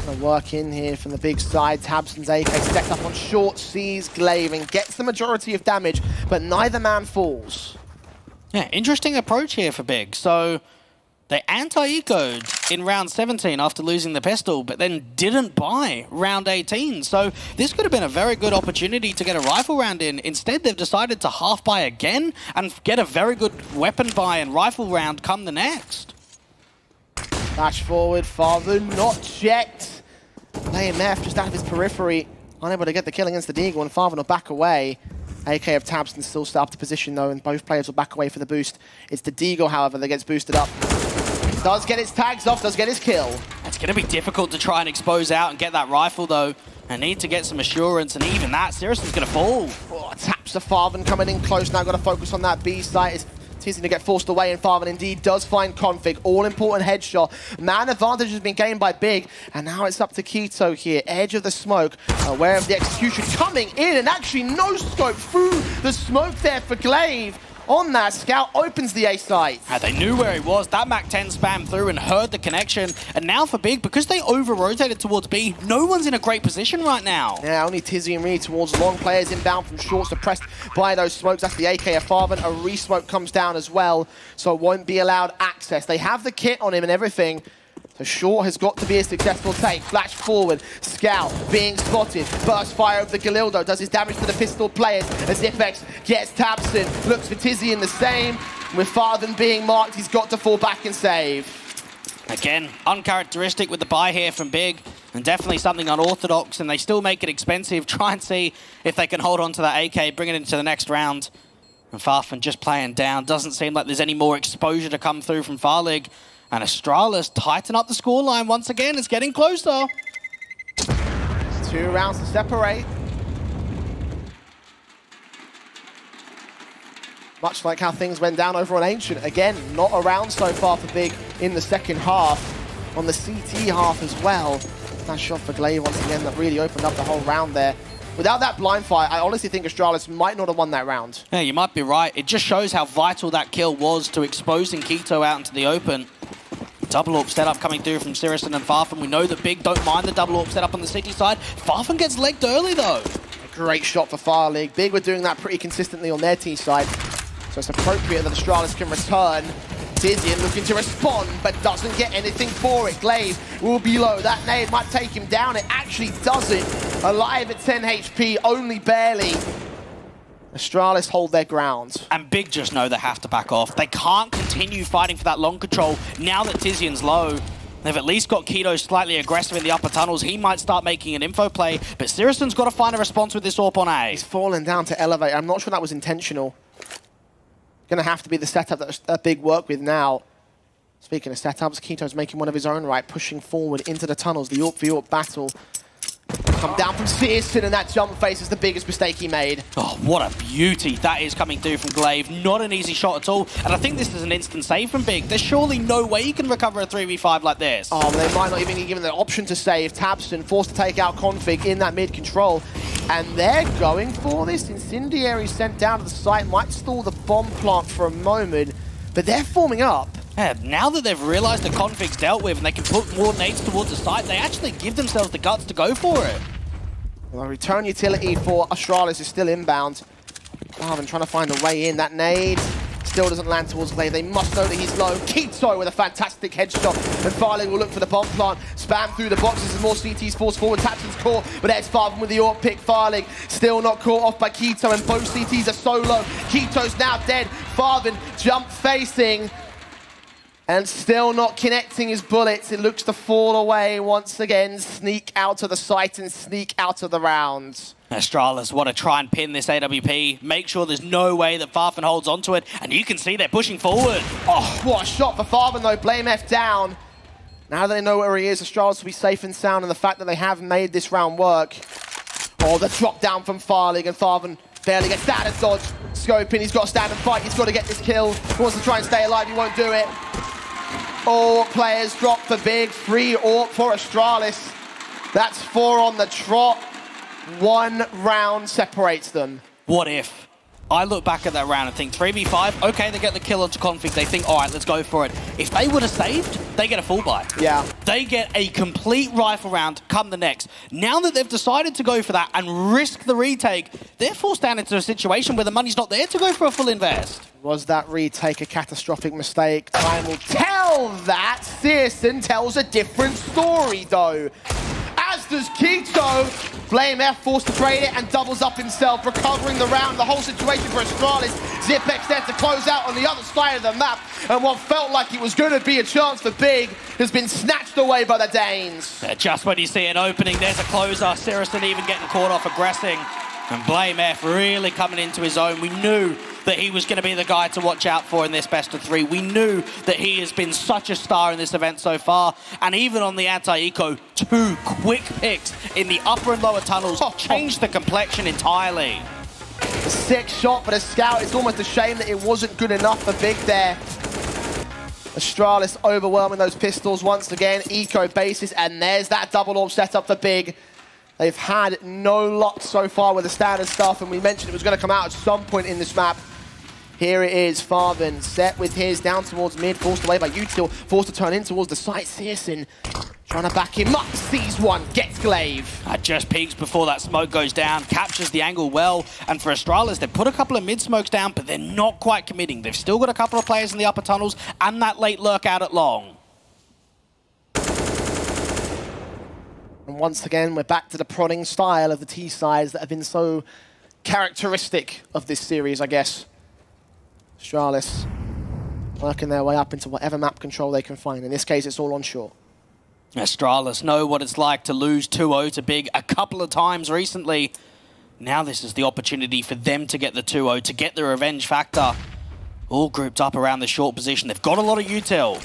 Gonna work in here from the Big side. Tabson's AK stepped up on short, sees Glaive and gets the majority of damage, but neither man falls. Yeah, interesting approach here for Big. So They anti-ecoed in round 17 after losing the pistol, but then didn't buy round 18. So this could have been a very good opportunity to get a rifle round in. Instead, they've decided to half buy again and get a very good weapon buy and rifle round come the next. Flash forward, Father not checked. AMF just out of his periphery, unable to get the kill against the Deagle, and Father will back away. AK of Tabston still set up the position though, and both players will back away for the boost. It's the Deagle, however, that gets boosted up. Does get its tags off, does get his kill. It's going to be difficult to try and expose out and get that rifle though. I need to get some assurance, and even that, Sirius's going to fall. Oh, taps the Farven coming in close now, got to focus on that B site. It's teasing to get forced away, and Farven indeed does find Config. All-important headshot. Man advantage has been gained by Big, and now it's up to k1to here. Edge of the smoke, aware of the execution coming in, and actually no scope through the smoke there for Glaive. On that, Scout opens the A site. They knew where he was. That MAC-10 spam through and heard the connection. And now for Big, because they over-rotated towards B, no one's in a great position right now. Yeah, only Tizzy and Reed towards long. Players inbound from short, suppressed by those smokes. That's the AK of Farven. A re-smoke comes down as well, so won't be allowed access. They have the kit on him and everything. So short has got to be a successful take. Flash forward, Scout being spotted. Burst fire of the Galildo does his damage to the pistol players as Ipex gets Tabson. Looks for Tizzy in the same. With Farthen being marked, he's got to fall back and save. Again, uncharacteristic with the buy here from Big, and definitely something unorthodox, and they still make it expensive. Try and see if they can hold on to that AK, bring it into the next round. And Farfen just playing down. Doesn't seem like there's any more exposure to come through from Farlig. And Astralis tighten up the scoreline once again. It's getting closer. 2 rounds to separate. Much like how things went down over on Ancient. Again, not around so far for Big in the second half. On the CT half as well. That shot for Glaive once again that really opened up the whole round there. Without that blind fire, I honestly think Astralis might not have won that round. Yeah, you might be right. It just shows how vital that kill was to exposing k1to out into the open. Double AWP setup coming through from Sirius and Farfen. We know that Big don't mind the double AWP setup on the city side. Farfen gets legged early though. A great shot for Fire League. Big were doing that pretty consistently on their T side. So it's appropriate that Astralis can return. Dizian looking to respond, but doesn't get anything for it. Glaive will be low. That nade might take him down. It actually doesn't. Alive at 10 HP, only barely. Astralis hold their ground. And Big just know they have to back off. They can't continue fighting for that long control now that Tizian's low. They've at least got k1to slightly aggressive in the upper tunnels. He might start making an info play, but Sirius's got to find a response with this AWP on A. He's fallen down to elevate. I'm not sure that was intentional. Gonna have to be the setup that Big work with now. Speaking of setups, k1to's making one of his own right, pushing forward into the tunnels. The AWP v AWP battle. Come down from Searson, and that jump face is the biggest mistake he made. Oh, what a beauty that is coming through from Glaive. Not an easy shot at all. And I think this is an instant save from Big. There's surely no way you can recover a 3v5 like this. Oh, well, they might not even be given the option to save. Tabston forced to take out Config in that mid-control. And they're going for this. Incendiary sent down to the site. Might stall the bomb plant for a moment. But they're forming up. Yeah, now that they've realized the Config's dealt with and they can put more nades towards the site, they actually give themselves the guts to go for it. Well, return utility for Astralis is still inbound. Marvin trying to find a way in. That nade still doesn't land towards Glaive. They must know that he's low. k1to with a fantastic headshot. And Farley will look for the bomb plant. Spam through the boxes as more CTs force forward. Tapson's core, but there's Farven with the AWP pick. Farley still not caught off by k1to, and both CTs are so low. k1to's now dead. Farven jump facing. And still not connecting his bullets. It looks to fall away once again. Sneak out of the site and sneak out of the round. Astralis want to try and pin this AWP. Make sure there's no way that Farfen holds onto it. And you can see they're pushing forward. Oh, what a shot for Farven though. Blame F down. Now that they know where he is, Astralis will be safe and sound. And the fact that they have made this round work. Oh, the drop down from Farlig, and Farven barely gets that as dodge. Scoping, he's got to stand and fight. He's got to get this kill. He wants to try and stay alive. He won't do it. All players drop for Big. 3 AWP for Astralis. That's 4 on the trot. 1 round separates them. What if I look back at that round and think 3v5, okay, they get the kill onto Config, they think, all right, let's go for it. If they would have saved, they get a full buy. Yeah. They get a complete rifle round come the next. Now that they've decided to go for that and risk the retake, they're forced down into a situation where the money's not there to go for a full invest. Was that retake a catastrophic mistake? Time will tell that. Searson tells a different story, though. As does Keto. BLUEJAYS forced to trade it and doubles up himself, recovering the round. The whole situation for Astralis. Zipex there to close out on the other side of the map. And what felt like it was going to be a chance for Big has been snatched away by the Danes. Just when you see an opening, there's a closer. Searson even getting caught off aggressing. And BLUEJAYS really coming into his own. We knew that he was going to be the guy to watch out for in this best of 3. We knew that he has been such a star in this event so far. And even on the anti-eco, 2 quick picks in the upper and lower tunnels changed the complexion entirely. A sick shot for the scout. It's almost a shame that it wasn't good enough for Big there. Astralis overwhelming those pistols once again. Eco basis, and there's that double orb setup for Big. They've had no luck so far with the standard stuff, and we mentioned it was going to come out at some point in this map. Here it is, Farben set with his down towards mid, forced away by Util, forced to turn in towards the site. Searson trying to back him up, sees one, gets Glaive. Just peeks before that smoke goes down, captures the angle well, and for Astralis, they've put a couple of mid smokes down, but they're not quite committing. They've still got a couple of players in the upper tunnels, and that late lurk out at long. And once again, we're back to the prodding style of the T-sides that have been so characteristic of this series, I guess. Astralis working their way up into whatever map control they can find. In this case, it's all on shore. Astralis know what it's like to lose 2-0 to Big a couple of times recently. Now this is the opportunity for them to get the 2-0, to get the revenge factor. All grouped up around the short position. They've got a lot of util.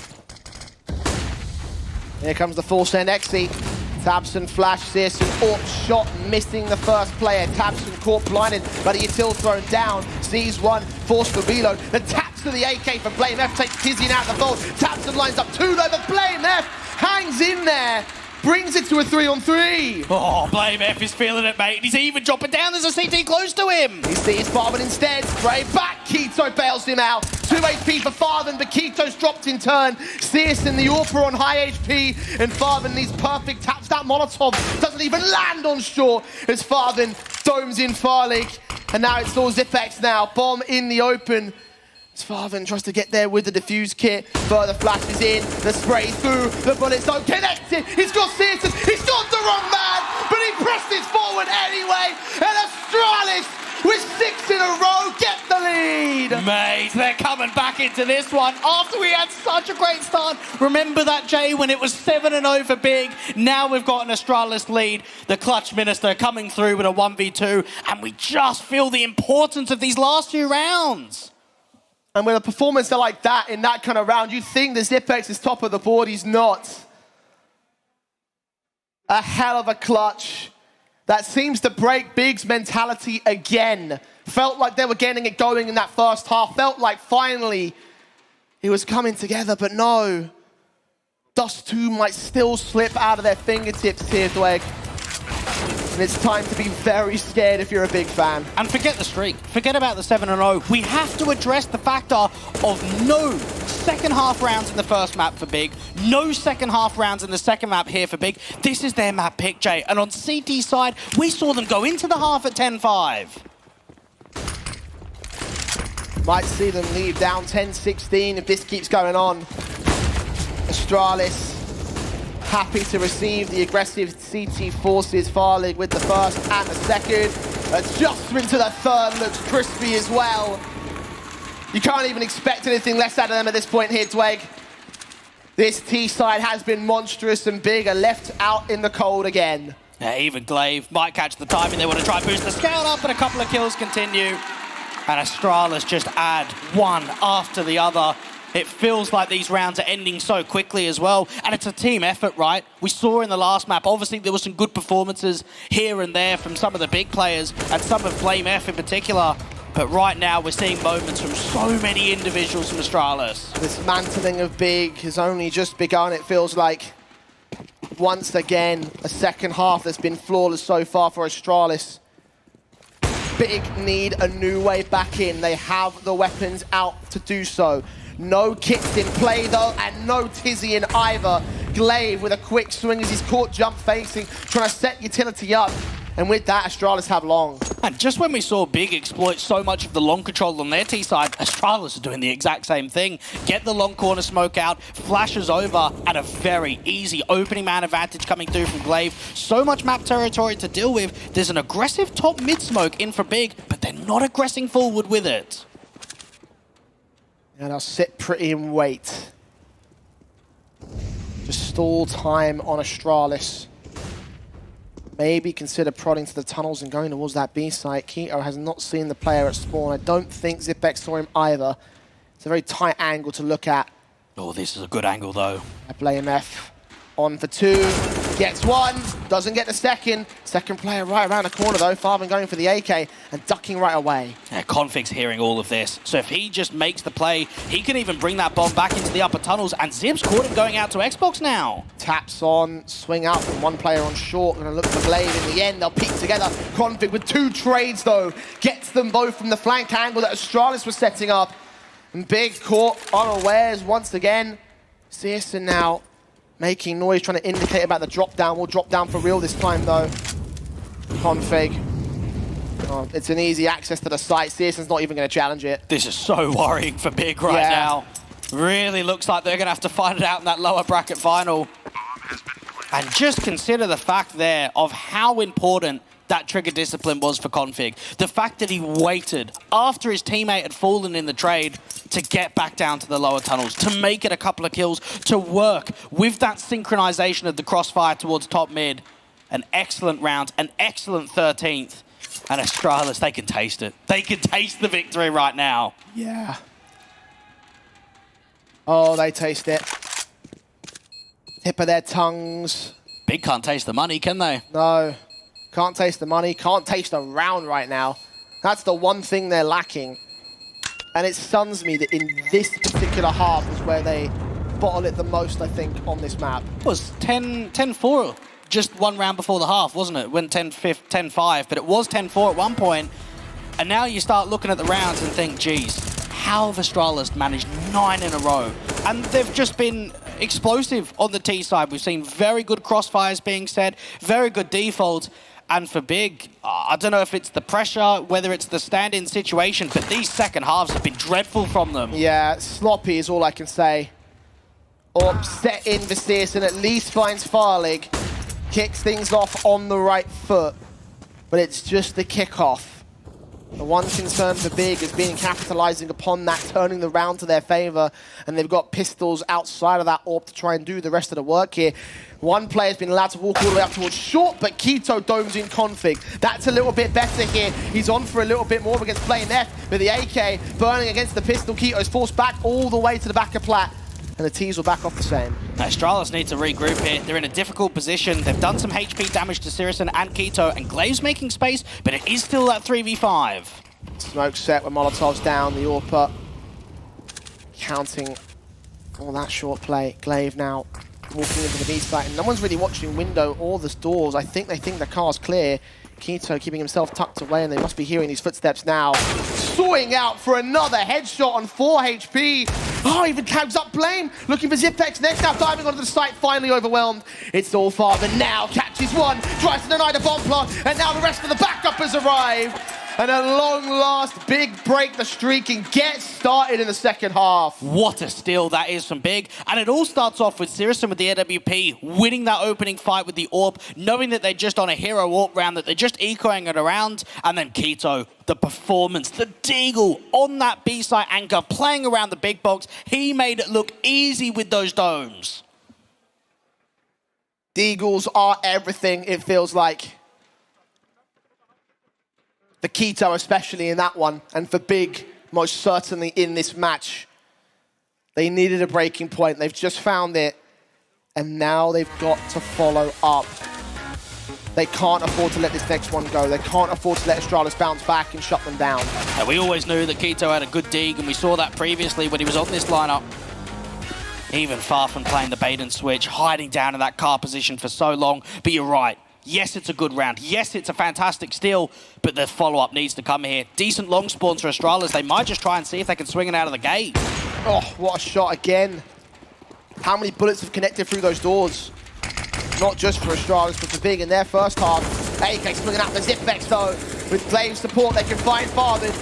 Here comes the full send Exy. Tabson flash, Searson, AWP shot, missing the first player. Tabson caught blinded, but he is still thrown down. Sees one, forced to reload. The taps to the AK for BLUEJAYS, takes Tizian out the vault. Tabson lines up 2 though, but BLUEJAYS hangs in there. Brings it to a 3-on-3. Oh, BLUEJAYS is feeling it, mate. He's even dropping down. There's a CT close to him. He sees Farben instead. Spray back. Keto bails him out. 2 HP for Farben, but Keto's dropped in turn. Searson, the AWPer on high HP, and Farben needs perfect taps. That Molotov doesn't even land on shore as Farben domes in Farlig. And now it's all Zipex now. Bomb in the open. Farben tries to get there with the defuse kit. Further flashes in, the spray through, the bullets don't connect it. He's got Searson, he's got the wrong man, but he presses forward anyway. And Astralis, with 6 in a row, get the lead. Mate, they're coming back into this one after we had such a great start. Remember that, Jay, when it was 7-0 for Big? Now we've got an Astralis lead. The clutch minister coming through with a 1v2, and we just feel the importance of these last few rounds. And with a performance like that in that kind of round, you'd think the Zipex is top of the board. He's not. A hell of a clutch. That seems to break Big's mentality again. Felt like they were getting it going in that first half. Felt like finally it was coming together, but no. Dust 2 might still slip out of their fingertips here, Dweg. And it's time to be very scared if you're a Big fan. And forget the streak. Forget about the 7-0. We have to address the factor of no second half rounds in the first map for Big. No second half rounds in the second map here for Big. This is their map pick, Jay. And on CT side, we saw them go into the half at 10-5. Might see them leave down 10-16 if this keeps going on. Astralis happy to receive the aggressive CT forces. Farlig with the first and the second. Adjustment to the third looks crispy as well. You can't even expect anything less out of them at this point here, Dweg. This T side has been monstrous, and Big are left out in the cold again. Yeah, even Glaive might catch the timing. They want to try and boost the scale up, but a couple of kills continue. And Astralis just add one after the other. It feels like these rounds are ending so quickly as well. And it's a team effort, right? We saw in the last map, obviously there were some good performances here and there from some of the big players, and some of BLUEJAYS in particular. But right now we're seeing moments from so many individuals from Astralis. Dismantling of Big has only just begun, it feels like. Once again, a second half that's been flawless so far for Astralis. Big need a new way back in. They have the weapons out to do so. No kits in play though, and no Tizzy in either. Glaive with a quick swing as he's caught jump facing, trying to set utility up. And with that, Astralis have long. And just when we saw Big exploit so much of the long control on their T side, Astralis are doing the exact same thing. Get the long corner smoke out, flashes over, and a very easy opening man advantage coming through from Glaive. So much map territory to deal with. There's an aggressive top mid smoke in for Big, but they're not aggressing forward with it. And I'll sit pretty and wait. Just stall time on Astralis. Maybe consider prodding to the tunnels and going towards that B site. k1to has not seen the player at spawn. I don't think Xyp9x saw him either. It's a very tight angle to look at. Oh, this is a good angle though. I blame F. On for 2, gets 1, doesn't get the second. Second player right around the corner though. Farben going for the AK and ducking right away. Yeah, Config's hearing all of this. So if he just makes the play, he can even bring that bomb back into the upper tunnels, and Zip's caught him going out to Xbox now. Taps on, swing out from one player on short. Gonna look for Glaive in the end. They'll peek together. Config with 2 trades though. Gets them both from the flank angle that Astralis was setting up. And Big caught unawares once again. Searson now making noise, trying to indicate about the drop down. We'll drop down for real this time though. Config. Oh, it's an easy access to the site. Searson's not even going to challenge it. This is so worrying for Big right now. Really looks like they're going to have to fight it out in that lower bracket final. And just consider the fact there of how important that trigger discipline was for Config. The fact that he waited after his teammate had fallen in the trade to get back down to the lower tunnels, to make it a couple of kills, to work with that synchronization of the crossfire towards top mid. An excellent round, an excellent 13th. And Astralis, they can taste it. They can taste the victory right now. Yeah. Oh, they taste it. Tip of their tongues. Big can't taste the money, can they? No. Can't taste the money, can't taste a round right now. That's the one thing they're lacking. And it stuns me that in this particular half is where they bottle it the most, I think, on this map. It was 10-4 just one round before the half, wasn't it? Went 10-5, but it was 10-4 at one point. And now you start looking at the rounds and think, geez, how have Astralis managed 9 in a row? And they've just been explosive on the T side. We've seen very good crossfires being set, very good defaults. And for Big, I don't know if it's the pressure, whether it's the stand-in situation, but these second halves have been dreadful from them. Yeah, sloppy is all I can say. Or set in for Searson, at least finds Farlig, kicks things off on the right foot, but it's just the kickoff. The one concern for Big has been capitalizing upon that, turning the round to their favor, and they've got pistols outside of that AWP to try and do the rest of the work here. One player's been allowed to walk all the way up towards short, but k1to domes in Config. That's a little bit better here. He's on for a little bit more against playing F, but the AK burning against the pistol. k1to's forced back all the way to the back of Plat, and the T's will back off the same. Astralis need to regroup here. They're in a difficult position. They've done some HP damage to Searson and k1to, and Glaive's making space, but it is still that 3v5. Smoke set with Molotovs down, the AWP counting all that short play. Glaive now walking into the B site, and no one's really watching window or the doors. I think they think the car's clear. k1to keeping himself tucked away, and they must be hearing these footsteps now. Sawing out for another headshot on 4 HP. Oh, even tags up Blame. Looking for Xyp9x next, now diving onto the site, finally overwhelmed. It's all Farben now, catches one, tries to deny the bomb plot, and now the rest of the backup has arrived. And at long last, Big break the streak and get started in the second half. What a steal that is from Big. And it all starts off with Searson with the AWP, winning that opening fight with the AWP, knowing that they're just on a hero AWP round, that they're just ecoing it around. And then k1to, the performance, the deagle on that B-side anchor, playing around the big box. He made it look easy with those domes. Deagles are everything, it feels like. For k1to especially in that one, and for Big most certainly in this match. They needed a breaking point, they've just found it, and now they've got to follow up. They can't afford to let this next one go. They can't afford to let Astralis bounce back and shut them down. And we always knew that k1to had a good dig, and we saw that previously when he was on this lineup. Even far from playing the bait and switch, hiding down in that car position for so long. But you're right. Yes, it's a good round. Yes, it's a fantastic steal, but the follow-up needs to come here. Decent long spawns for Astralis. They might just try and see if they can swing it out of the gate. Oh, what a shot again. How many bullets have connected through those doors? Not just for Astralis, but for Big in their first half. AK swinging out the Zipvex though. With Glaive support, they can find Farthing.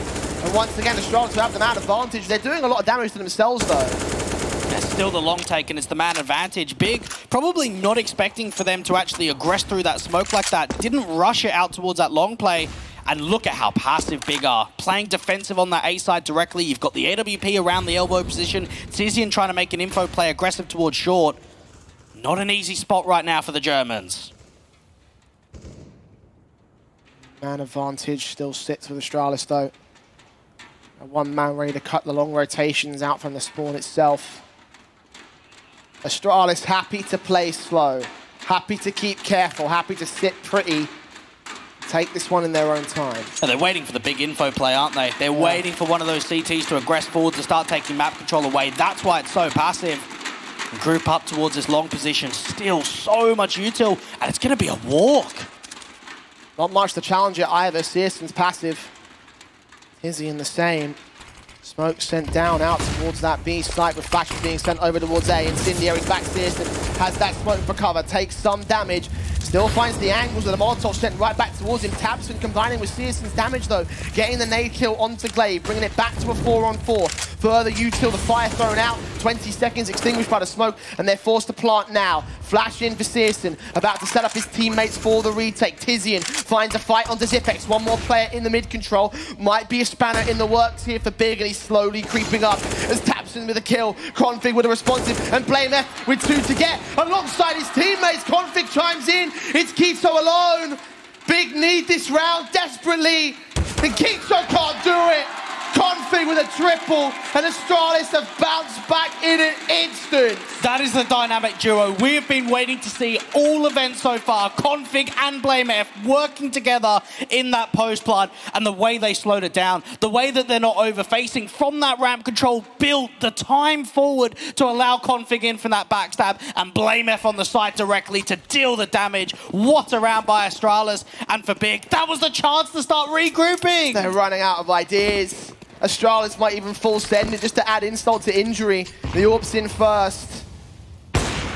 And once again, Astralis will have the man advantage. They're doing a lot of damage to themselves though. There's still the long take, and it's the man advantage. Big, probably not expecting for them to actually aggress through that smoke like that. Didn't rush it out towards that long play. And look at how passive Big are. Playing defensive on that A side directly. You've got the AWP around the elbow position. Tizian trying to make an info play aggressive towards short. Not an easy spot right now for the Germans. Man advantage still sits with Astralis though. A one man ready to cut the long rotations out from the spawn itself. Astralis happy to play slow. Happy to keep careful. Happy to sit pretty. Take this one in their own time. And they're waiting for the big info play, aren't they? They're waiting for one of those CTs to aggress forward to start taking map control away. That's why it's so passive. And group up towards this long position. Still so much util, and it's going to be a walk. Not much to challenge it either. Searson's passive. Tizian the same. Smoke sent down out towards that B site with flashes being sent over towards A. Incendiary back Searson has that smoke for cover, takes some damage. Still finds the angles of the Molotov sent right back towards him. Tabson combining with Searson's damage though. Getting the nade kill onto Glaive, bringing it back to a 4-on-4. Further util, the fire thrown out. 20 seconds extinguished by the smoke, and they're forced to plant now. Flash in for Searson, about to set up his teammates for the retake. Tizian finds a fight onto Zipvex. One more player in the mid control. Might be a spanner in the works here for Big, and he's slowly creeping up as Tabson with a kill. Config with a responsive, and BLUEJAYS with 2 to get. Alongside his teammates, Config chimes in. It's Keto alone. Big need this round desperately, and Keto can't do it. Config with a triple, and Astralis have bounced back in an instant. That is the dynamic duo we have been waiting to see all events so far. Config and BLUEJAYS working together in that post-plant, and the way they slowed it down, the way that they're not over-facing from that ramp control, built the time forward to allow Config in from that backstab, and BLUEJAYS on the side directly to deal the damage. What a round by Astralis, and for Big, that was the chance to start regrouping. They're running out of ideas. Astralis might even full send it just to add insult to injury. The Orb's in first.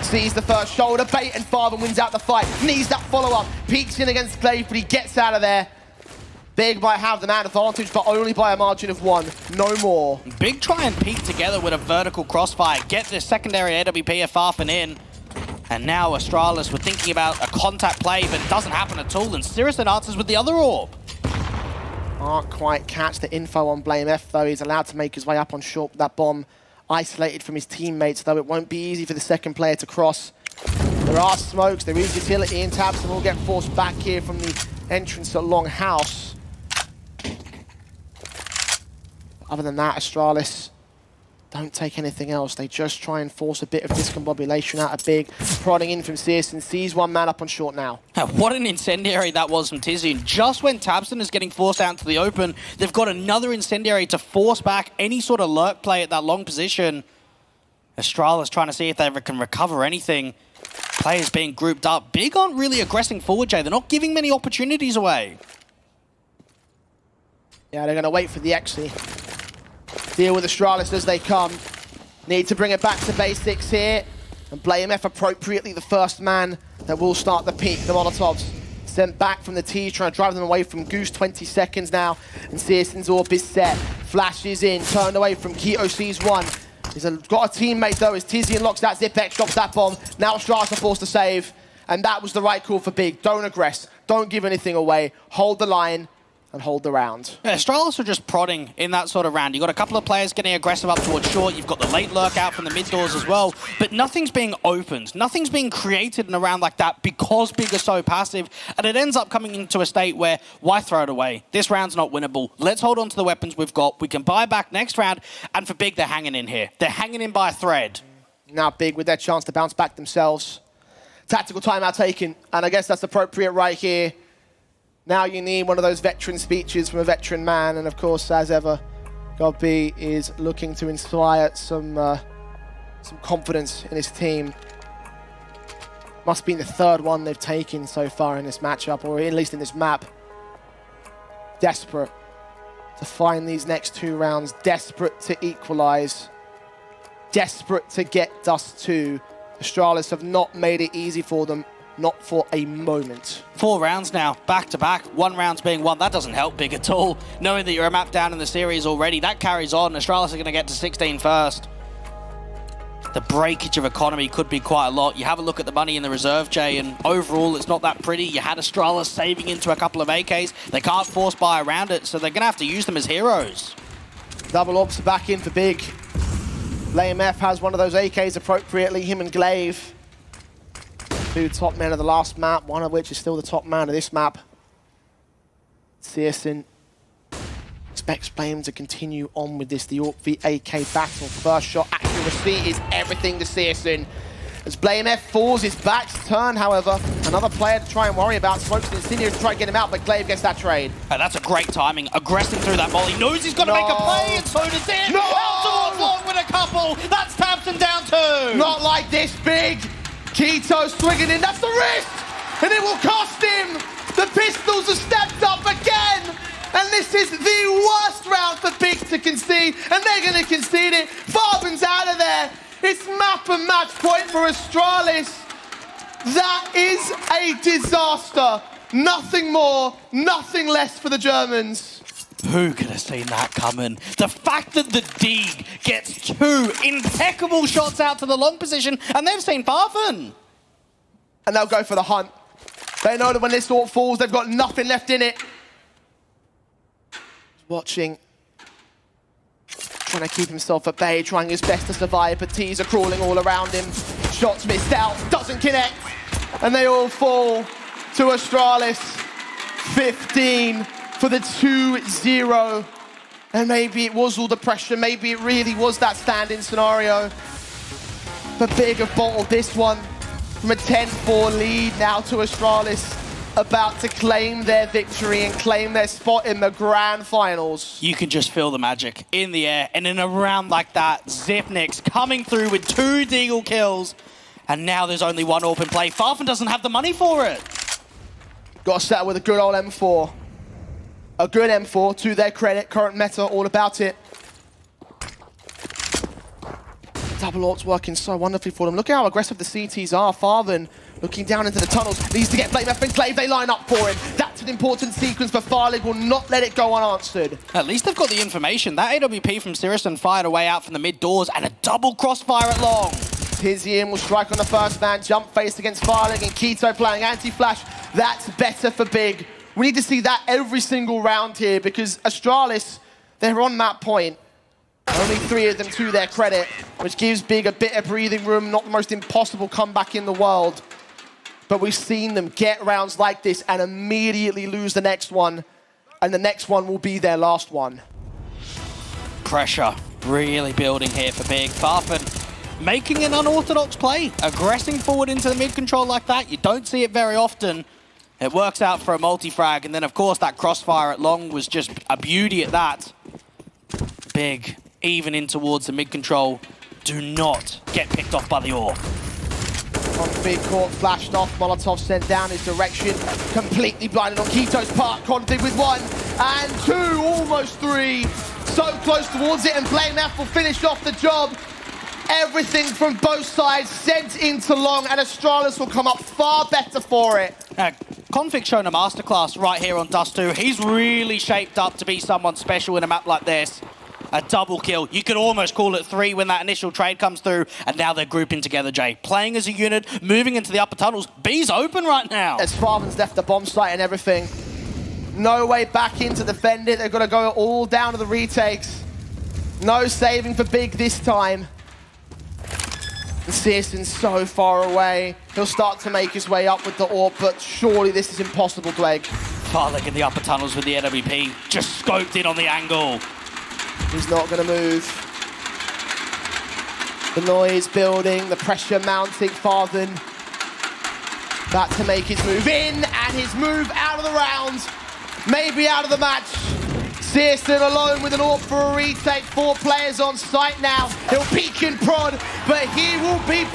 Sees the first shoulder bait, and Farthing wins out the fight. Needs that follow-up. Peeks in against Glaive, but he gets out of there. Big might have the man advantage, but only by a margin of 1. No more. Big try and peek together with a vertical crossfire. Get the secondary AWP of Farthing in. And now Astralis were thinking about a contact play, but it doesn't happen at all. And Searson answers with the other orb. Can't quite catch the info on BLUEJAYS though. He's allowed to make his way up on short with that bomb. Isolated from his teammates though. It won't be easy for the second player to cross. There are smokes, there is utility in tabs, and we'll get forced back here from the entrance at Long House. Other than that, Astralis don't take anything else. They just try and force a bit of discombobulation out of Big. Prodding in from Searson, sees one man up on short now. What an incendiary that was from Tizian. Just when Tabson is getting forced out into the open, they've got another incendiary to force back any sort of lurk play at that long position. Astralis trying to see if they ever can recover anything. Players being grouped up. Big aren't really aggressing forward, Jay. They're not giving many opportunities away. Yeah, they're going to wait for the Exy. Deal with Astralis as they come. Need to bring it back to basics here. And BLUEJAYS appropriately the first man that will start the peak. The Molotovs sent back from the T, trying to drive them away from Goose. 20 seconds now. And Searson's orb is set. Flashes in, turned away from Keto, sees one. He's got a teammate though as Tizian locks that Zipvex, drops that bomb. Now Astralis are forced to save. And that was the right call for Big. Don't aggress. Don't give anything away. Hold the line and hold the round. Yeah, Astralis are just prodding in that sort of round. You've got a couple of players getting aggressive up towards short. You've got the late lurk out from the mid doors as well. But nothing's being opened. Nothing's being created in a round like that because Big are so passive. And it ends up coming into a state where, why throw it away? This round's not winnable. Let's hold on to the weapons we've got. We can buy back next round. And for Big, they're hanging in here. They're hanging in by a thread. Now Big with their chance to bounce back themselves. Tactical timeout taken. And I guess that's appropriate right here. Now you need one of those veteran speeches from a veteran man, and of course, as ever, God.B is looking to inspire some confidence in his team. Must be the third one they've taken so far in this matchup, or at least in this map. Desperate to find these next 2 rounds, desperate to equalize, desperate to get Dust 2. Astralis have not made it easy for them, not for a moment. 4 rounds now, back to back. 1 round's being won. That doesn't help Big at all. Knowing that you're a map down in the series already, that carries on. Astralis are going to get to 16 first. The breakage of economy could be quite a lot. You have a look at the money in the reserve, Jay, and overall it's not that pretty. You had Astralis saving into a couple of AKs. They can't force buy around it, so they're going to have to use them as heroes. Double ops are back in for Big. BLUEJAYS has one of those AKs appropriately, him and Glaive. 2 top men of the last map, one of which is still the top man of this map. csgo expects BLUEJAYS to continue on with this, the AWP v AK battle. First shot accuracy is everything to csgo. As BLUEJAYS falls, his back's turned, however. Another player to try and worry about. Smokes and Insidiary to try and get him out, but Glaive gets that trade. That's a great timing. Aggressing through that molly. Knows he's got to make a play, and so does it. No! Out towards long with a couple. That's Tabson down 2. Not like this, Big. k1to swinging in. That's the wrist! And it will cost him! The Pistols have stepped up again! And this is the worst round for Big to concede, and they're going to concede it. Farben's out of there. It's map and match point for Astralis. That is a disaster. Nothing more, nothing less for the Germans. Who could have seen that coming? The fact that the Dig gets 2 impeccable shots out to the long position, and they've seen Farfen. And they'll go for the hunt. They know that when this AWP falls, they've got nothing left in it. Watching, trying to keep himself at bay, trying his best to survive, but T's are crawling all around him. Shots missed out, doesn't connect, and they all fall to Astralis. 15 for the 2-0. And maybe it was all the pressure, maybe it really was that stand-in scenario. But Big have bottled this one from a 10-4 lead now to Astralis, about to claim their victory and claim their spot in the grand finals. You can just feel the magic in the air, and in a round like that, Xyp9x coming through with 2 Deagle kills, and now there's only 1 AWP in play. Farfen doesn't have the money for it. Got to settle with a good old M4. A good M4, to their credit, current meta, all about it. Double AWP's working so wonderfully for them. Look at how aggressive the CTs are. Farben looking down into the tunnels, needs to get BLUEJAYS and Glaive. They line up for him. That's an important sequence for Farlig, will not let it go unanswered. At least they've got the information. That AWP from Syrison fired away out from the mid doors, and a double crossfire at long. Tizian will strike on the first man, jump face against Farlig, and k1to playing anti-flash. That's better for Big. We need to see that every single round here, because Astralis, they're on that point. Only 3 of them to their credit, which gives Big a bit of breathing room, not the most impossible comeback in the world. But we've seen them get rounds like this and immediately lose the next one, and the next one will be their last one. Pressure really building here for Big. Farfen making an unorthodox play, aggressing forward into the mid-control like that. You don't see it very often. It works out for a multi-frag, and then of course that crossfire at long was just a beauty at that. Big, even in towards the mid-control, do not get picked off by the AWP. Config caught, flashed off, Molotov sent down his direction, completely blinded on k1to's part. Config with 1 and 2, almost 3. So close towards it, and BLUEJAYS will finish off the job. Everything from both sides sent into long, and Astralis will come up far better for it. Config showing a masterclass right here on Dust 2. He's really shaped up to be someone special in a map like this. A double kill. You could almost call it 3 when that initial trade comes through, and now they're grouping together, Jay. Playing as a unit, moving into the upper tunnels. B's open right now. As Farben's left the bomb site and everything. No way back in to defend it. They've got to go all down to the retakes. No saving for Big this time. And csgo's so far away. He'll start to make his way up with the AWP, but surely this is impossible, Greg. Farlig in the upper tunnels with the AWP. Just scoped in on the angle. He's not going to move. The noise building, the pressure mounting. Farben about to make his move in, and his move out of the round. Maybe out of the match. csgo alone with an AWP for a retake. 4 players on site now. He'll peek and prod, but he will be